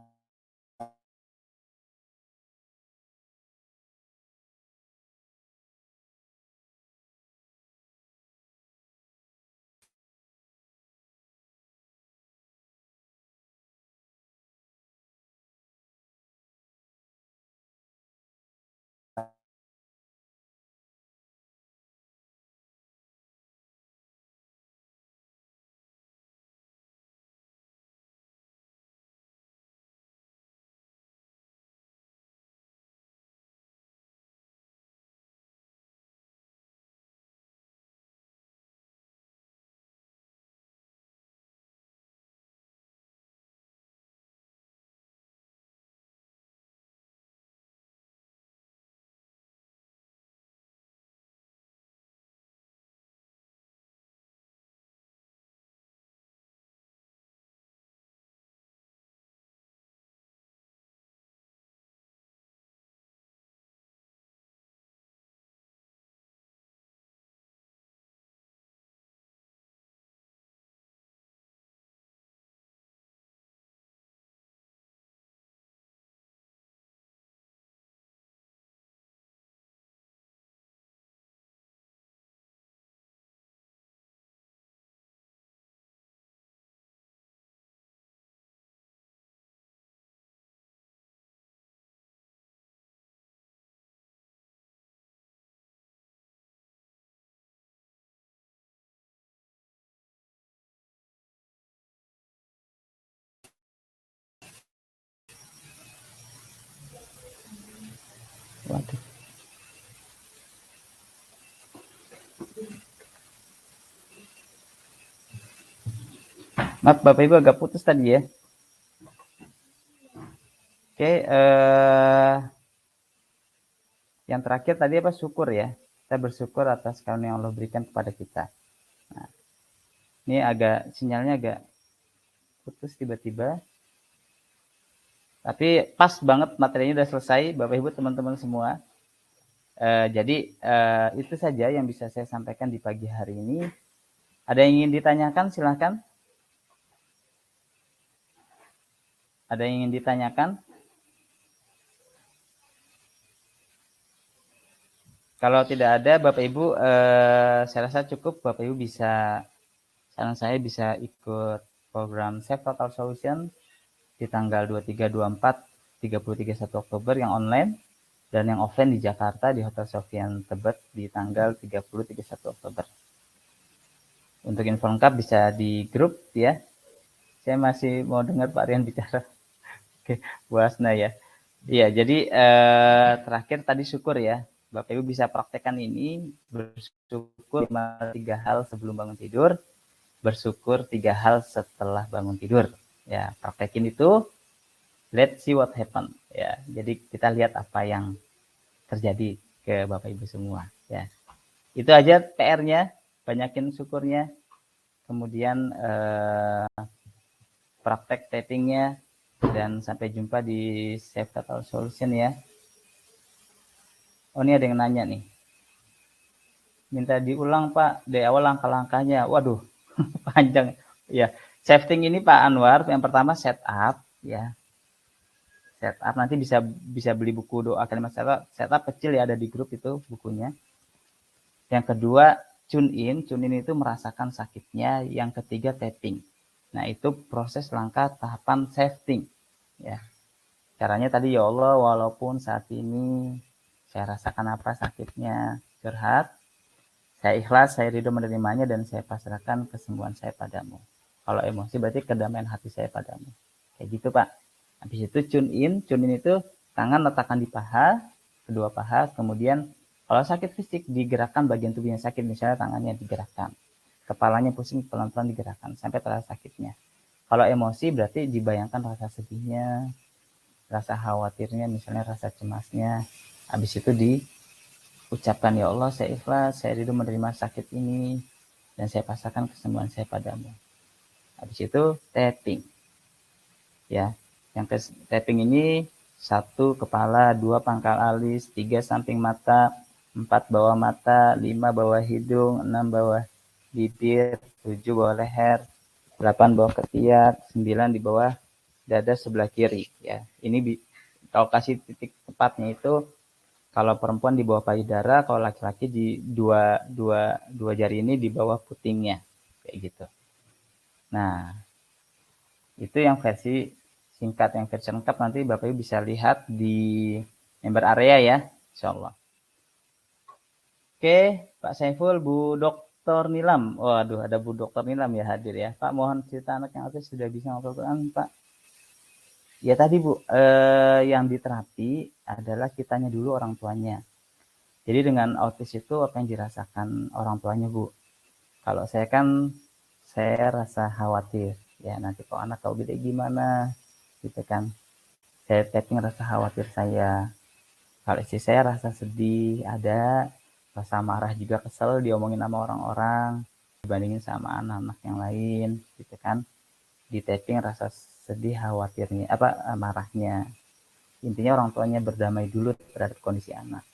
Waduh. Maaf Bapak Ibu agak putus tadi ya. Oke, yang terakhir tadi apa? Syukur ya. Kita bersyukur atas karunia yang Allah berikan kepada kita. Nah, ini agak sinyalnya agak putus tiba-tiba. Tapi pas banget materinya udah selesai, Bapak Ibu teman-teman semua. Jadi itu saja yang bisa saya sampaikan di pagi hari ini. Ada yang ingin ditanyakan? Silahkan. Ada yang ingin ditanyakan? Kalau tidak ada, Bapak Ibu, saya rasa cukup. Bapak Ibu bisa, saran saya bisa ikut program Save Total Solution di tanggal 23, 24, 30, 31 Oktober yang online, dan yang offline di Jakarta di Hotel Sofian Tebet di tanggal 30, 31 Oktober. Untuk info lengkap bisa di grup ya. Saya masih mau dengar Pak Rian bicara. Oke, Bu Hasna ya. Iya, jadi terakhir tadi syukur ya. Bapak Ibu bisa praktekkan ini, bersyukur 3 hal sebelum bangun tidur, bersyukur 3 hal setelah bangun tidur. Ya, praktekin itu, let's see what happen. Ya, jadi kita lihat apa yang terjadi ke Bapak Ibu semua. Ya, itu aja PR-nya, banyakin syukurnya, kemudian praktek tappingnya, dan sampai jumpa di Save Total Solution ya. Oh, ini ada yang nanya nih. Minta diulang Pak, dari awal langkah-langkahnya. Waduh, panjang. Ya, shifting ini Pak Anwar, yang pertama setup ya. Setup nanti bisa beli buku doa kalimat setup. Setup kecil ya, ada di grup itu bukunya. Yang kedua, tune in itu merasakan sakitnya. Yang ketiga tapping. Nah, itu proses langkah tahapan shifting ya. Caranya tadi, ya Allah, walaupun saat ini saya rasakan apa sakitnya, curhat, saya ikhlas, saya ridho menerimanya, dan saya pasrahkan kesembuhan saya padamu. Kalau emosi berarti kedamaian hati saya padamu. Kayak gitu Pak. Habis itu tune in itu tangan letakkan di paha, kedua paha, kemudian kalau sakit fisik digerakkan bagian tubuh yang sakit, misalnya tangannya digerakkan, kepalanya pusing, pelan-pelan digerakkan sampai terasa sakitnya. Kalau emosi berarti dibayangkan rasa sedihnya, rasa khawatirnya, misalnya rasa cemasnya. Habis itu diucapkan, ya Allah, saya ikhlas, saya ridho menerima sakit ini, dan saya pasrahkan kesembuhan saya padamu. Habis itu tapping. Ya, yang tapping ini 1 kepala, 2 pangkal alis, 3 samping mata, 4 bawah mata, 5 bawah hidung, 6 bawah bibir, 7 bawah leher, 8 bawah ketiak, 9 di bawah dada sebelah kiri ya. Ini kalau kasih titik tepatnya itu, kalau perempuan di bawah payudara, kalau laki-laki di dua jari ini di bawah putingnya kayak gitu. Nah, itu yang versi singkat. Yang versi lengkap nanti Bapak Ibu bisa lihat di member area ya, insyaallah. Oke, Pak Saiful, Bu Dr. Nilam. Waduh, ada Bu Dr. Nilam ya hadir ya. Pak, mohon cerita anak yang autis sudah bisa ngapal Quran, Pak. Ya tadi Bu, yang diterapi adalah kitanya dulu, orang tuanya. Jadi dengan autis itu apa yang dirasakan orang tuanya Bu? Kalau saya kan, saya rasa khawatir. Ya nanti kalau anak tahu beda gimana, gitu kan. Saya tapping rasa khawatir saya. Kalau istri saya rasa sedih, ada rasa marah juga, kesel diomongin sama orang-orang, dibandingin sama anak-anak yang lain, gitu kan. Di tapping rasa sedih, khawatirnya, marahnya. Intinya orang tuanya berdamai dulu terhadap kondisi anak.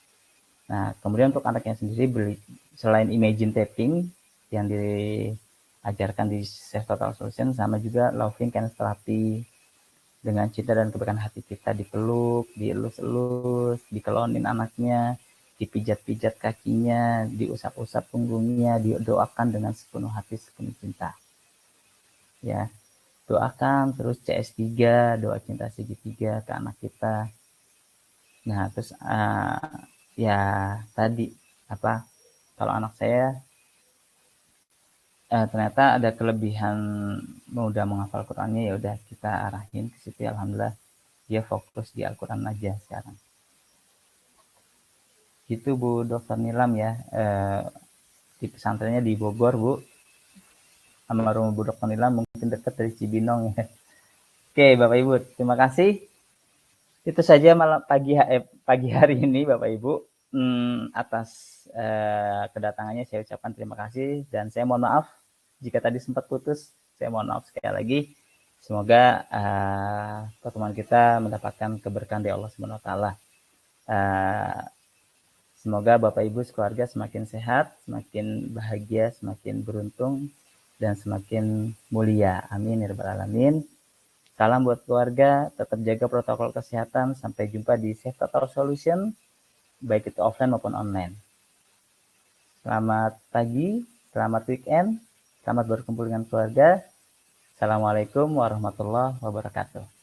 Nah, kemudian untuk anaknya sendiri, selain imagine tapping yang diajarkan di Save Total Solution, sama juga loving kindness therapy, dengan cinta dan kebaikan hati kita dipeluk, dielus-elus, dikelonin anaknya, dipijat-pijat kakinya, diusap-usap punggungnya, didoakan dengan sepenuh hati, sepenuh cinta. Ya, doakan terus CS3, doa cinta segitiga ke anak kita. Nah, terus ya tadi kalau anak saya ternyata ada kelebihan mudah menghafal Qurannya, ya udah kita arahin ke situ. Alhamdulillah dia fokus di Al-Quran aja sekarang. Itu Bu Dr. Nilam ya, di pesantrennya di Bogor Bu, sama rumah Bu Dr. Nilam mungkin dekat dari Cibinong ya. Oke Bapak Ibu, terima kasih. Itu saja malam pagi hari ini Bapak Ibu. Atas kedatangannya saya ucapkan terima kasih dan saya mohon maaf jika tadi sempat putus. Saya mohon maaf sekali lagi. Semoga pertemuan kita mendapatkan keberkahan dari Allah Subhanahu wa taala. Semoga Bapak Ibu sekeluarga semakin sehat, semakin bahagia, semakin beruntung dan semakin mulia. Amin ya rabbal alamin. Salam buat keluarga, tetap jaga protokol kesehatan. Sampai jumpa di Safe Total Solution, baik itu offline maupun online. Selamat pagi, selamat weekend, selamat berkumpul dengan keluarga. Assalamualaikum warahmatullahi wabarakatuh.